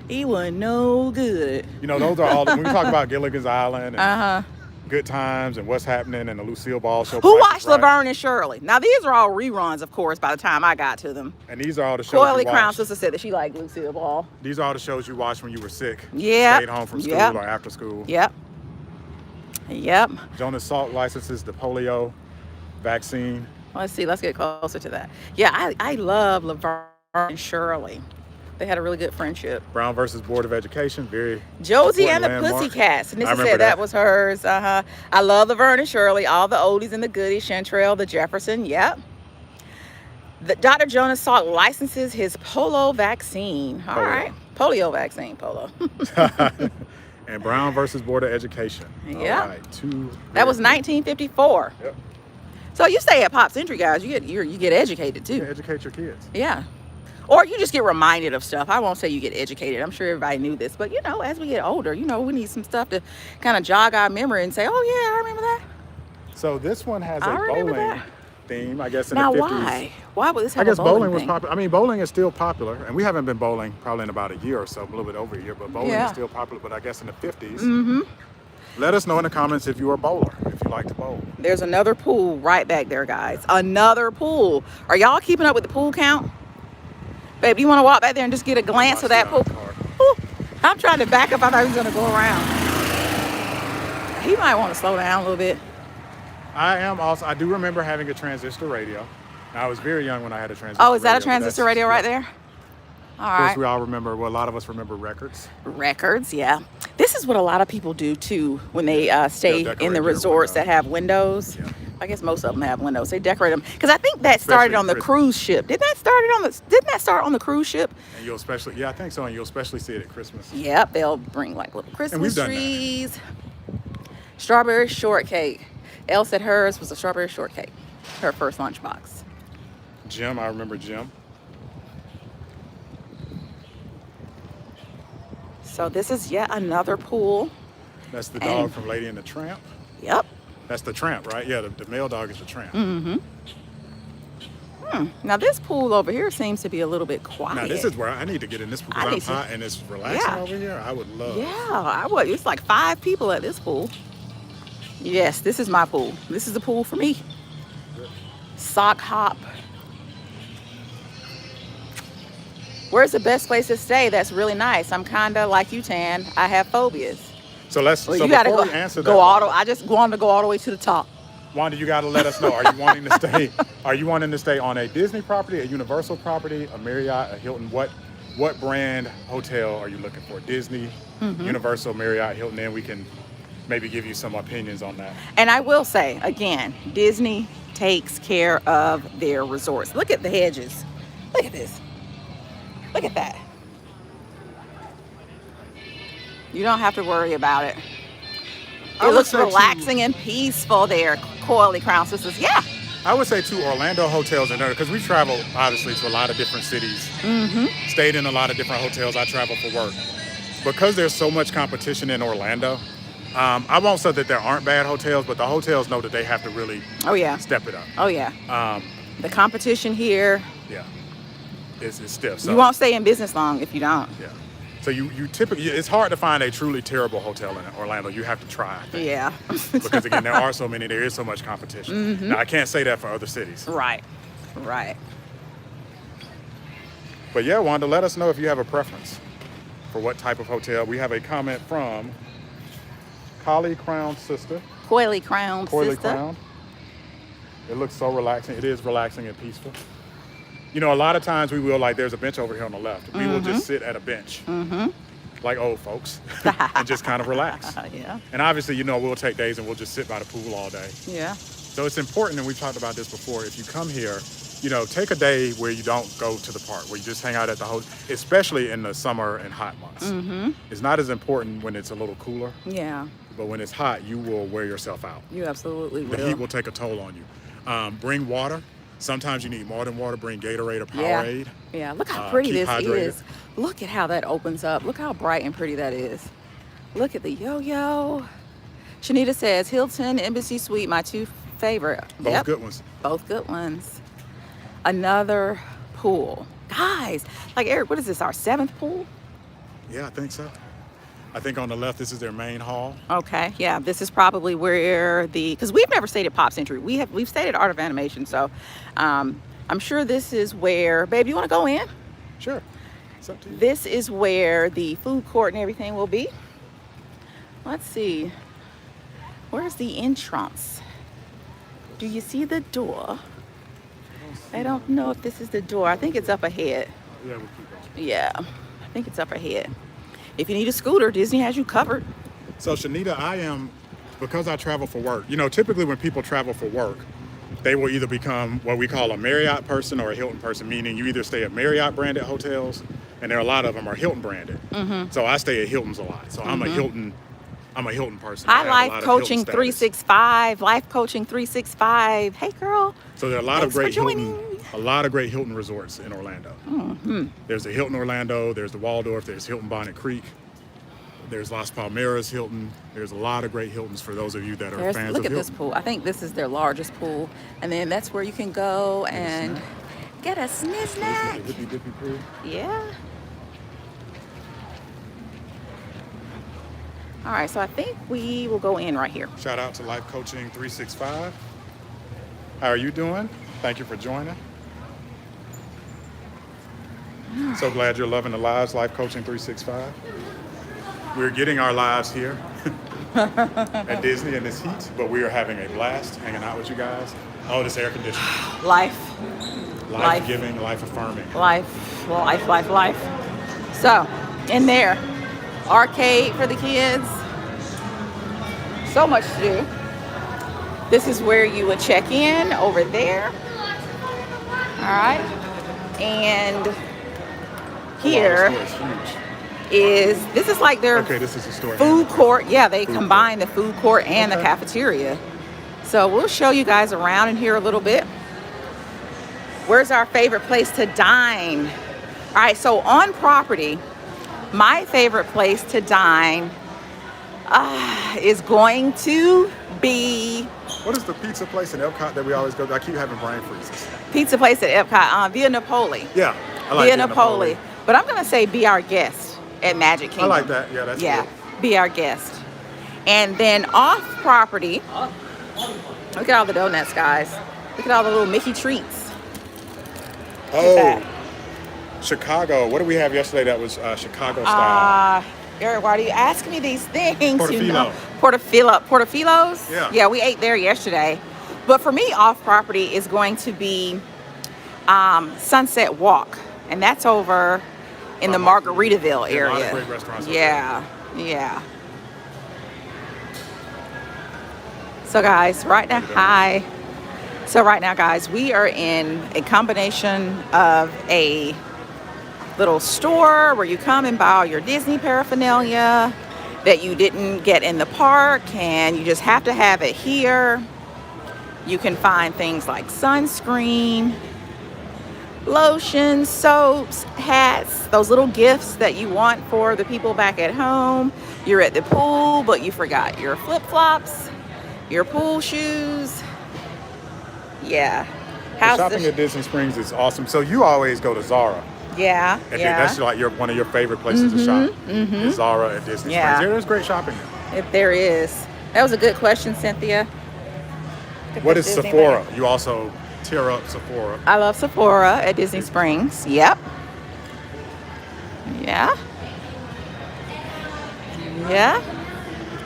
He wasn't no good. You know, those are all. When we talk about Gilligan's Island and Uh-huh. Good Times and What's Happening and the Lucille Ball show. Who Price watched is Right. Laverne and Shirley? Now, these are all reruns, of course, by the time I got to them. And these are all the shows Coily you Crown watched. Sister said that she liked Lucille Ball. These are all the shows you watched when you were sick. Yeah. Stayed home from school Yep. or after school. Yep. Yep. Jonas Salk licenses the polio vaccine. Let's see. Let's get closer to that. Yeah, I love Laverne and Shirley. They had a really good friendship. Brown versus Board of Education. Very Josie and the important landmark. Pussycats. And I this remember said that that. was hers. I love Laverne and Shirley. All the oldies and the goodies. Chantrell, the Jefferson. Yep. Dr. Jonas Salk licenses his polio vaccine. All right. Polio vaccine. Polo. And Brown versus Board of Education. Yeah. All right. Two. That was 1954. Yep. So you stay at Pop Century, guys. You get educated too. Yeah, educate your kids. Yeah. Or you just get reminded of stuff. I won't say you get educated. I'm sure everybody knew this. But, you know, as we get older, you know, we need some stuff to kind of jog our memory and say, oh, yeah, I remember that. So this one has a I remember bowling that. theme, I guess, in Now, the 50s. why? Why would this I have guess a bowling bowling was thing? popular. I mean, bowling is still popular, and we haven't been bowling probably in about a year or so, a little bit over a year, but bowling Yeah. is still popular. But I guess in the 50s, let us know in the comments if you're a bowler, if you like to bowl. There's another pool right back there, guys. Another pool. Are y'all keeping up with the pool count? Babe, do you want to walk back there and just get a glance of that pool? Ooh, I'm trying to back up. I thought he was going to go around. He might want to slow down a little bit. I do remember having a transistor radio. Now, I was very young when I had a transistor Oh, is that a radio, but transistor radio right there? All Of course, right. we all remember, well, a lot of us remember records. Records, yeah. This is what a lot of people do too when they stay decorate in the their resorts window. that have windows. Yeah. I guess most of them have windows. They decorate them because I think that started Especially on the Christmas. cruise ship. Didn't that start on the cruise ship? And you'll especially, yeah, I think so, and you'll especially see it at Christmas. Yep, they'll bring like little we've Christmas done that. trees. Strawberry shortcake. Elle said hers was a strawberry shortcake. Her first lunchbox. Jim, I remember Jim. So this is yet another pool. That's the dog And- from Lady and the Tramp. Yep. That's the Tramp, right? Yeah, the male dog is the Tramp. Now this pool over here seems to be a little bit quiet. Now, this is where I need to get in this pool I need because I'm to- hot and it's relaxing Yeah. over here. I would love. Yeah, I would. It's like 5 people at this pool. Yes, this is my pool. This is the pool for me. Sock hop. Where's the best place to stay that's really nice? I'm kind of like you, Tan. I have phobias. So let's. Well, so you gotta before go, we answer go that, all the, I just want to go all the way to the top. Wanda, you got to let us know. Are you wanting to stay? Are you wanting to stay on a Disney property, a Universal property, a Marriott, a Hilton? What brand hotel are you looking for? Disney, Universal, Marriott, Hilton. Then we can maybe give you some opinions on that. And I will say, again, Disney takes care of their resorts. Look at the hedges. Look at this. Look at that. You don't have to worry about it. I It would looks say relaxing and peaceful there, Coily Crown Sisters. Yeah. I would say 2 Orlando hotels in there because we travel obviously to a lot of different cities. Stayed in a lot of different hotels. I travel for work. Because there's so much competition in Orlando, I won't say that there aren't bad hotels, but the hotels know that they have to really Oh, yeah. step it up. Oh, yeah. The competition here, Yeah, it's stiff. So, you won't stay in business long if you don't. Yeah. So you typically, it's hard to find a truly terrible hotel in Orlando. You have to try. I think. Yeah. Because again, there are so many, there is so much competition. Now, I can't say that for other cities. Right. Right. But yeah, Wanda, let us know if you have a preference for what type of hotel. We have a comment from Coily Crown Sister. Coily Crown Coily Sister. Crown. It looks so relaxing. It is relaxing and peaceful. You know, a lot of times we will, like, there's a bench over here on the left. We will just sit at a bench, like old folks, and just kind of relax. Yeah. And obviously, you know, we'll take days and we'll just sit by the pool all day. Yeah. So it's important, and we've talked about this before, if you come here, you know, take a day where you don't go to the park, where you just hang out at the hotel, especially in the summer and hot months. It's not as important when it's a little cooler, Yeah. but when it's hot, you will wear yourself out. You absolutely The will. heat will take a toll on you. Bring water. Sometimes you need more than water. Bring Gatorade or Yeah. Powerade. Yeah, look how pretty keep this hydrated. is. Look at how that opens up. Look how bright and pretty that is. Look at the yo-yo. Shanita says, Hilton Embassy Suite, my 2 favorite. Both Yep, good ones. both good ones. Another pool. Guys, like Eric, what is this, our 7th pool? Yeah, I think so. I think on the left, this is their main hall. Okay, yeah, this is probably where because we've never stayed at Pop Century. We've stayed at Art of Animation, so I'm sure this is where, babe, you want to go in? Sure. It's up to you. This is where the food court and everything will be. Let's see. Where's the entrance? Do you see the door? I don't know if this is the door. I think it's up ahead. Yeah, we'll keep going. Yeah, I think it's up ahead. If you need a scooter, Disney has you covered. So Shanita, because I travel for work, you know, typically when people travel for work, they will either become what we call a Marriott person or a Hilton person, meaning you either stay at Marriott branded hotels, and there are a lot of them are Hilton branded. So I stay at Hilton's a lot. So I'm a Hilton person. I Hi, have a Life lot of Coaching Hilton status. 365. Life Coaching 365. Hey, girl. So there are a lot of Thanks for great joining. Hilton resorts in Orlando. There's the Hilton Orlando, there's the Waldorf, there's Hilton Bonnet Creek, there's Las Palmeras Hilton. There's a lot of great Hiltons for those of you that are fans Look of at this Hilton. pool. I think this is their largest pool. And then that's where you can go and get a snack. The Hippy Dippy pool. Yeah. All right, so I think we will go in right here. Shout out to Life Coaching 365. How are you doing? Thank you for joining. So glad you're loving the lives, Life Coaching 365. We're getting our lives here. at Disney in this heat, but we are having a blast hanging out with you guys. Oh, this air conditioning. Life. Life-giving, life-affirming. Life. So, in there, arcade for the kids. So much to do. This is where you would check in over there. All right. And here this is like their this is the store. food court. Yeah, they combine the food court and the cafeteria. So we'll show you guys around in here a little bit. Where's our favorite place to dine? All right, so on property, my favorite place to dine is going to be... What is the pizza place in Epcot that we always go to? I keep having brain freezes. Pizza place at Epcot, Via Napoli. Yeah, I like Via Napoli. But I'm gonna say Be Our Guest at Magic Kingdom. I like that. Yeah, that's good. Be Our Guest. And then off property, look at all the donuts, guys. Look at all the little Mickey treats. Oh, Chicago. What did we have yesterday that was Chicago style? Eric, why do you ask me these things? Portofino. You know? Portofilos? Yeah. Yeah, we ate there yesterday. But for me, off property is going to be Sunset Walk. And that's over in the Margaritaville area. A lot of great restaurants. Yeah. So guys, right now, guys, we are in a combination of a little store where you come and buy all your Disney paraphernalia that you didn't get in the park, and you just have to have it here. You can find things like sunscreen, lotions, soaps, hats, those little gifts that you want for the people back at home. You're at the pool, but you forgot your flip-flops, your pool shoes. Yeah. Shopping at Disney Springs is awesome. So you always go to Zara. Yeah. That's like one of your favorite places to shop. Is Zara at Disney Springs. There's great shopping there. If there is. That was a good question, Cynthia. What is Sephora? You also tear up Sephora. I love Sephora at Disney Springs. Yep. Yeah.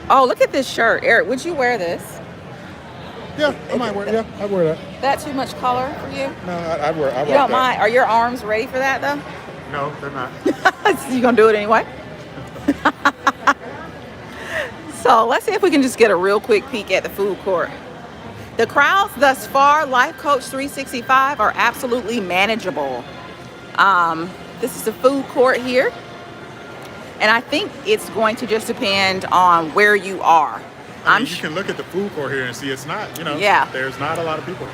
Oh, look at this shirt. Eric, would you wear this? Yeah, I might wear it. Yeah, I'd wear that. That too much color for you? No, I'd wear it. You don't mind? Are your arms ready for that though? No, they're not. You gonna do it anyway? So let's see if we can just get a real quick peek at the food court. The crowds thus far, Life Coach 365, are absolutely manageable. This is the food court here. And I think it's going to just depend on where you are. You can look at the food court here and see it's not, there's not a lot of people.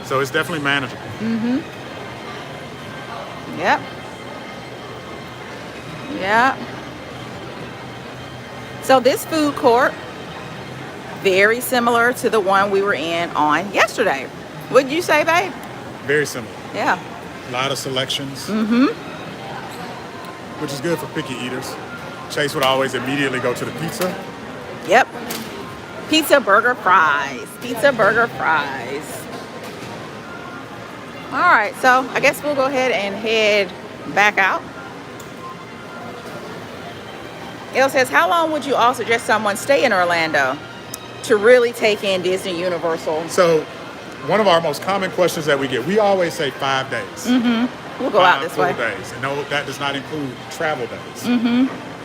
So it's definitely manageable. Yep. So this food court, very similar to the one we were in on yesterday. Wouldn't you say, babe? Very similar. Yeah. A lot of selections. Which is good for picky eaters. Chase would always immediately go to the pizza. Yep. Pizza, burger, fries. Pizza, burger, fries. All right, so I guess we'll go ahead and head back out. It says, how long would you all suggest someone stay in Orlando to really take in Disney Universal? So one of our most common questions that we get, we always say 5 days. We'll go out this way. 5 days. And no, that does not include travel days.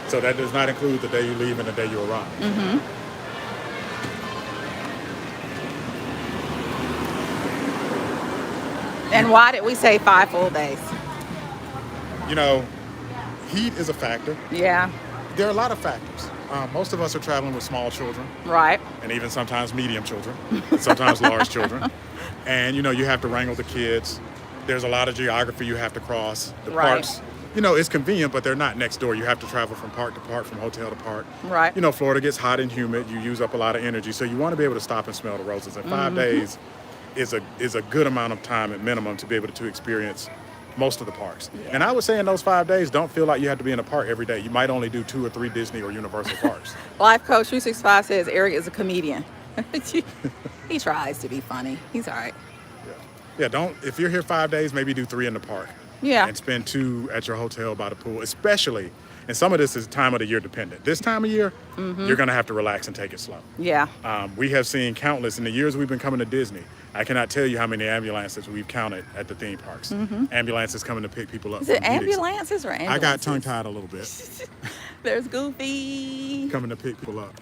So that does not include the day you leave and the day you arrive. And why did we say 5 full days? Heat is a factor. Yeah. There are a lot of factors. Most of us are traveling with small children. Right. And even sometimes medium children. And sometimes large children. And, you have to wrangle the kids. There's a lot of geography you have to cross. The parks, it's convenient, but they're not next door. You have to travel from park to park, from hotel to park. Right. Florida gets hot and humid. You use up a lot of energy. So you want to be able to stop and smell the roses. And 5 days is a good amount of time at minimum to be able to experience most of the parks. Yeah. And I would say in those 5 days, don't feel like you have to be in a park every day. You might only do 2 or 3 Disney or Universal parks. Life Coach 365 says Eric is a comedian. He tries to be funny. He's all right. Yeah, if you're here 5 days, maybe do 3 in the park. Yeah. And spend 2 at your hotel by the pool, especially And some of this is time of the year dependent. This time of year, you're going to have to relax and take it slow. Yeah. We have seen countless, in the years we've been coming to Disney, I cannot tell you how many ambulances we've counted at the theme parks. Ambulances coming to pick people up. Is it ambulances or ambulances? I got tongue-tied a little bit. There's Goofy. Coming to pick people up.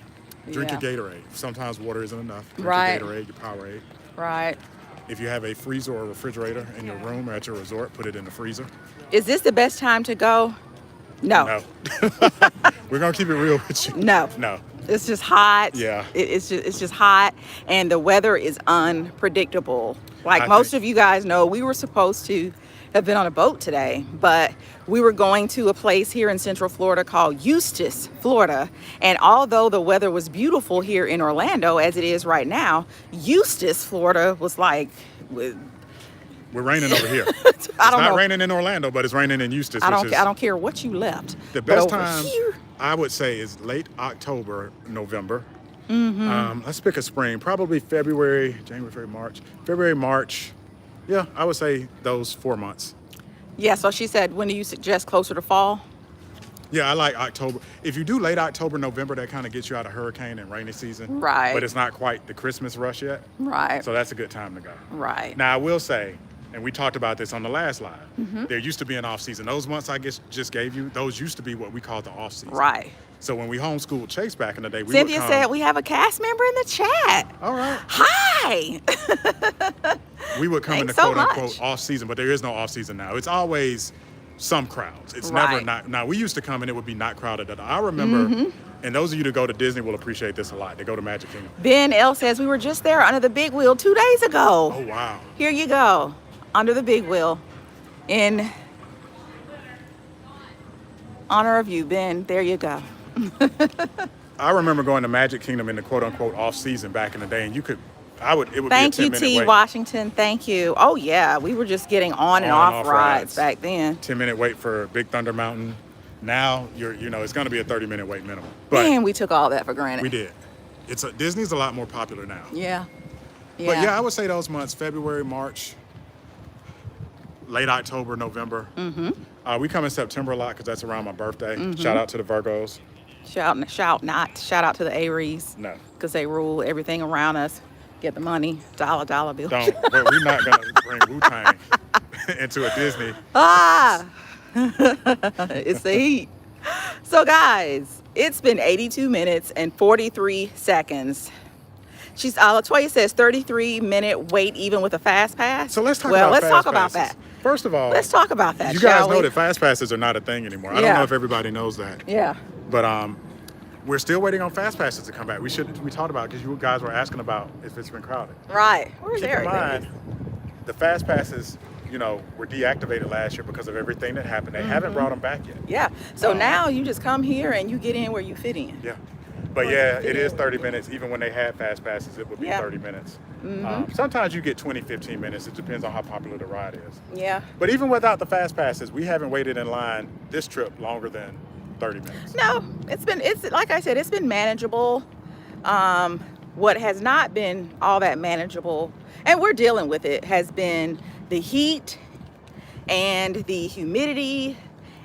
Drink your Gatorade. Sometimes water isn't enough. Drink Right. your Gatorade, your Powerade. Right. If you have a freezer or refrigerator in your room or at your resort, put it in the freezer. Is this the best time to go? No. No. We're going to keep it real with you. No. No. It's just hot. Yeah. It's just hot, and the weather is unpredictable. Like most of you guys know, we were supposed to have been on a boat today, but we were going to a place here in Central Florida called Eustis, Florida. And although the weather was beautiful here in Orlando, as it is right now, Eustis, Florida was like, We're raining over here. It's It's not raining in Orlando, but it's raining in Eustis. I don't care what you left. The best But over time, here, I would say, is late October, November. Let's pick a spring, probably February, January, February, March. February, March. Yeah, I would say those 4 months. yeah, so she said, when do you suggest closer to fall? Yeah, I like October. If you do late October, November, that kind of gets you out of hurricane and rainy season. Right. But it's not quite the Christmas rush yet. Right. So that's a good time to go. Right. Now, I will say, and we talked about this on the last live, there used to be an off season. Those months I just gave you, those used to be what we called the off season. Right. So when we homeschooled Chase back in the day, we Cynthia would come, said we have a cast member in the chat. all right. Hi. We would come in the Thanks so quote unquote much. off season, but there is no off season now. It's always some crowds. It's Right. never not. Now we used to come and it would be not crowded at all. I remember, and those of you that go to Disney will appreciate this a lot. They go to Magic Kingdom. Ben L says we were just there under the big wheel 2 days ago. Oh wow. Here you go. Under the big wheel. In honor of you, Ben. There you go. I remember going to Magic Kingdom in the quote unquote off season back in the day, and it would Thank be a you, 10-minute T. wait. Washington. Thank you. Oh, yeah. We were just getting on and off rides back then. 10-minute wait for Big Thunder Mountain. Now it's going to be a 30-minute wait minimum. But Man, we took all that for granted. we did. Disney's a lot more popular now. Yeah. Yeah. But yeah, I would say those months: February, March, late October, November. We come in September a lot because that's around my birthday. Shout out to the Virgos. Shout out to the Aries. No, Because they rule everything around us. Get the money. Dollar bill. don't. But we're not gonna bring Wu-Tang into a Disney. Ah! It's the heat. So guys, it's been 82 minutes and 43 seconds. Latoya says 33-minute wait even with a fast pass. So let's talk well, about let's fast talk about passes. that. First of all, Let's talk about that. you guys shall know we? that fast passes are not a thing anymore. I don't Yeah. know if everybody knows that. Yeah. But we're still waiting on fast passes to come back. We talked about it because you guys were asking about if it's been crowded. Right. Where's Keep Eric? in mind, the fast passes, were deactivated last year because of everything that happened. They haven't brought them back yet. Yeah. So now you just come here and you get in where you fit in. Yeah. But yeah, it is 30 minutes. Even when they had fast passes, it would be 30 minutes. Sometimes you get 20, 15 minutes. It depends on how popular the ride is. Yeah. But even without the fast passes, we haven't waited in line this trip longer than 30 minutes. No, it's like I said, it's been manageable. What has not been all that manageable, and we're dealing with it, has been the heat and the humidity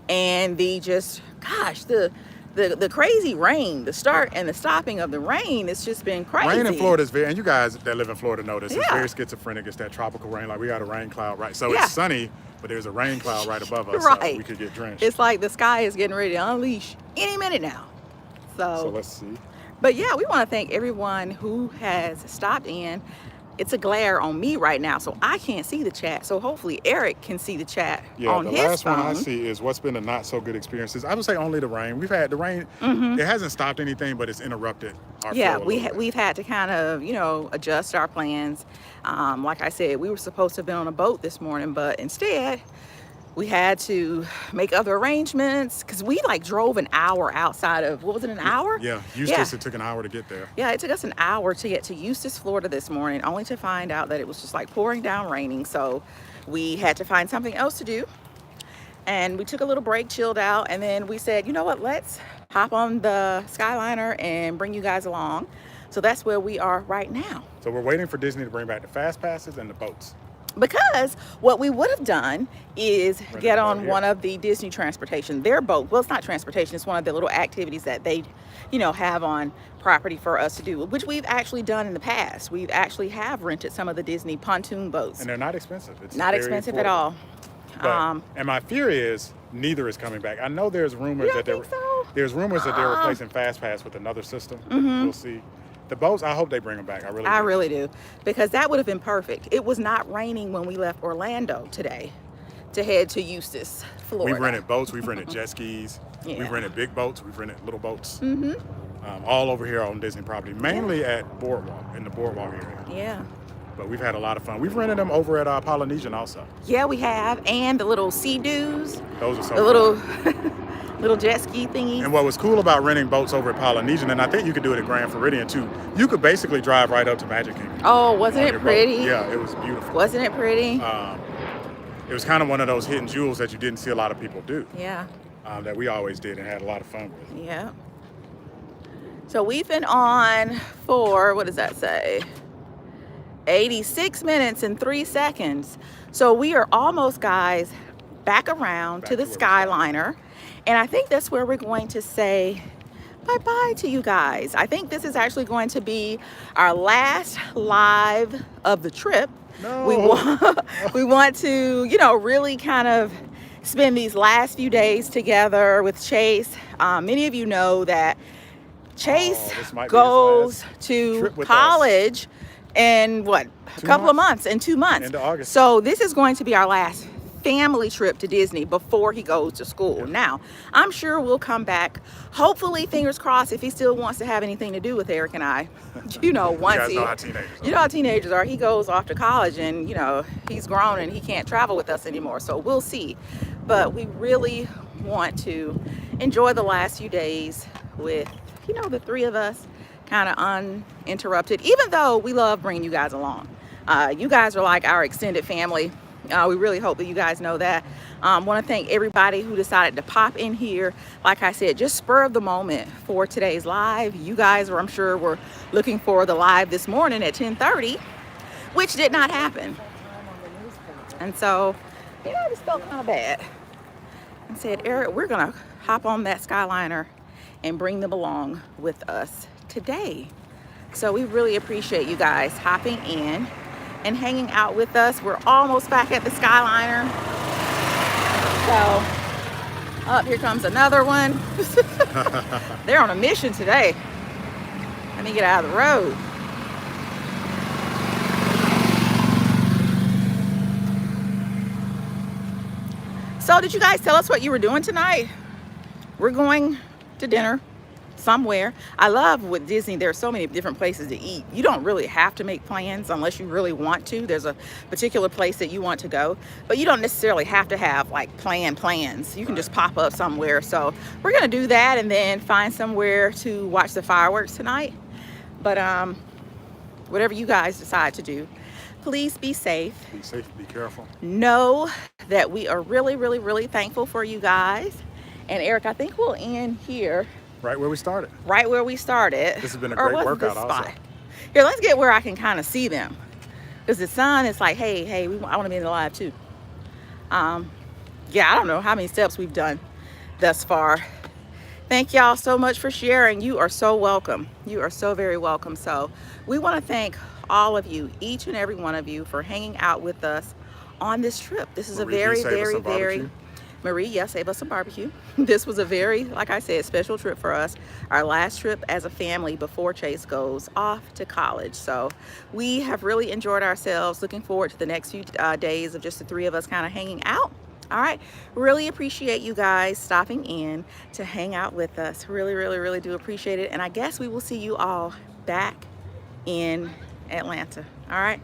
and the crazy rain, the start and the stopping of the rain. It's just been crazy. Rain in Florida is and you guys that live in Florida know this, it's Yeah. very schizophrenic. It's that tropical rain. Like we got a rain cloud, right? So Yeah. it's sunny, but there's a rain cloud right above us. Right. So we could get drenched. It's like the sky is getting ready to unleash any minute now. So let's see. But yeah, we want to thank everyone who has stopped in. It's a glare on me right now, so I can't see the chat. So hopefully Eric can see the chat on the his last phone. one I see is what's been the not so good experiences. I would say only the rain. We've had the rain. It hasn't stopped anything, but it's interrupted our Yeah, flow a little bit. we've had to kind of, adjust our plans. Like I said, we were supposed to have been on a boat this morning, but instead we had to make other arrangements because we drove an hour outside of, what was it, an hour? Yeah, Eustis, it took an hour to get there. Yeah, it took us an hour to get to Eustis, Florida this morning, only to find out that it was just pouring down raining. So we had to find something else to do. And we took a little break, chilled out, and then we said, you know what, let's hop on the Skyliner and bring you guys along. So that's where we are right now. So we're waiting for Disney to bring back the fast passes and the boats. Because what we would have done is Rented get a boat on here. one of the Disney transportation, their boat. Well, it's not transportation, it's one of the little activities that they, you know, have on property for us to do, which we've actually done in the past. We've actually have rented some of the Disney pontoon boats. And they're not expensive. It's Not very expensive at affordable. all. But, and my fear is neither is coming back. I know there's rumors that think so? there's rumors that they're replacing FastPass with another system. We'll see. The boats, I hope they bring them back. I really do. Because that would have been perfect. It was not raining when we left Orlando today to head to Eustis, Florida. We've rented boats, we've rented jet skis, Yeah. we've rented big boats, we've rented little boats. All over here on Disney property, mainly at Boardwalk, in the Boardwalk area. Yeah. But we've had a lot of fun. We've rented them over at Polynesian also. Yeah, we have. And the little Sea-Doos, Those are so the fun. little little jet ski thingies. And what was cool about renting boats over at Polynesian, and I think you could do it at Grand Floridian too, you could basically drive right up to Magic Kingdom. Oh, wasn't on it your boat. pretty? Yeah, it was beautiful. Wasn't it pretty? It was kind of one of those hidden jewels that you didn't see a lot of people do, Yeah. that we always did and had a lot of fun with. Yeah. So we've been on for, what does that say? 86 minutes and 3 seconds. So we are almost, guys, back around to the to where we Skyliner. And I think that's where we're going to say bye-bye to you guys. I think this is actually going to be our last live of the trip. No. We want to, you know, really kind of spend these last few days together with Chase. Many of you know that Chase this might be his goes last to trip with college in what, a 2 couple of months. months, in 2 months. Into August. So this is going to be our last family trip to Disney before he goes to school. Now, I'm sure we'll come back. Hopefully, fingers crossed, if he still wants to have anything to do with Eric and I. You know, once You guys know how teenagers are. you know how teenagers are. He goes off to college and, you know, he's grown and he can't travel with us anymore. So we'll see. But we really want to enjoy the last few days with, you know, the three of us kind of uninterrupted, even though we love bringing you guys along. You guys are like our extended family. We really hope that you guys know that. Want to thank everybody who decided to pop in here. Like I said, just spur of the moment for today's live. You guys were, I'm sure, were looking for the live this morning at 10:30, which did not happen. And so, you know, I just felt kind of bad and said, Eric, we're going to hop on that Skyliner and bring them along with us today. So we really appreciate you guys hopping in and hanging out with us. We're almost back at the Skyliner. So, up here comes another one. They're on a mission today. Let me get out of the road. So, did you guys tell us what you were doing tonight? We're going to dinner somewhere. I love with Disney, there are so many different places to eat. You don't really have to make plans unless you really want to. There's a particular place that you want to go, but you don't necessarily have to have like plans. You can just pop up somewhere. So we're gonna do that and then find somewhere to watch the fireworks tonight. But whatever you guys decide to do, please be safe. Be safe, be careful. Know that we are really, really, really thankful for you guys. And Eric, I think we'll end here. Right where we started. Right where we started. This has been a Or great was workout this also. spot? Here, let's get where I can kind of see them. Because the sun is like, hey, I want to be in the live too. Yeah, I don't know how many steps we've done thus far. Thank y'all so much for sharing. You are so welcome. You are so very welcome. So we want to thank all of you, each and every one of you, for hanging out with us on this trip. This is Marie, a very, save us very, some very... barbecue. Marie, yes, save us some barbecue. This was a very, like I said, special trip for us. Our last trip as a family before Chase goes off to college. So we have really enjoyed ourselves. Looking forward to the next few days of just the three of us kind of hanging out. All right, really appreciate you guys stopping in to hang out with us. Really, really, really do appreciate it. And I guess we will see you all back in Atlanta. All right.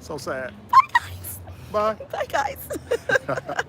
So sad. Bye, guys. Bye. Bye, guys.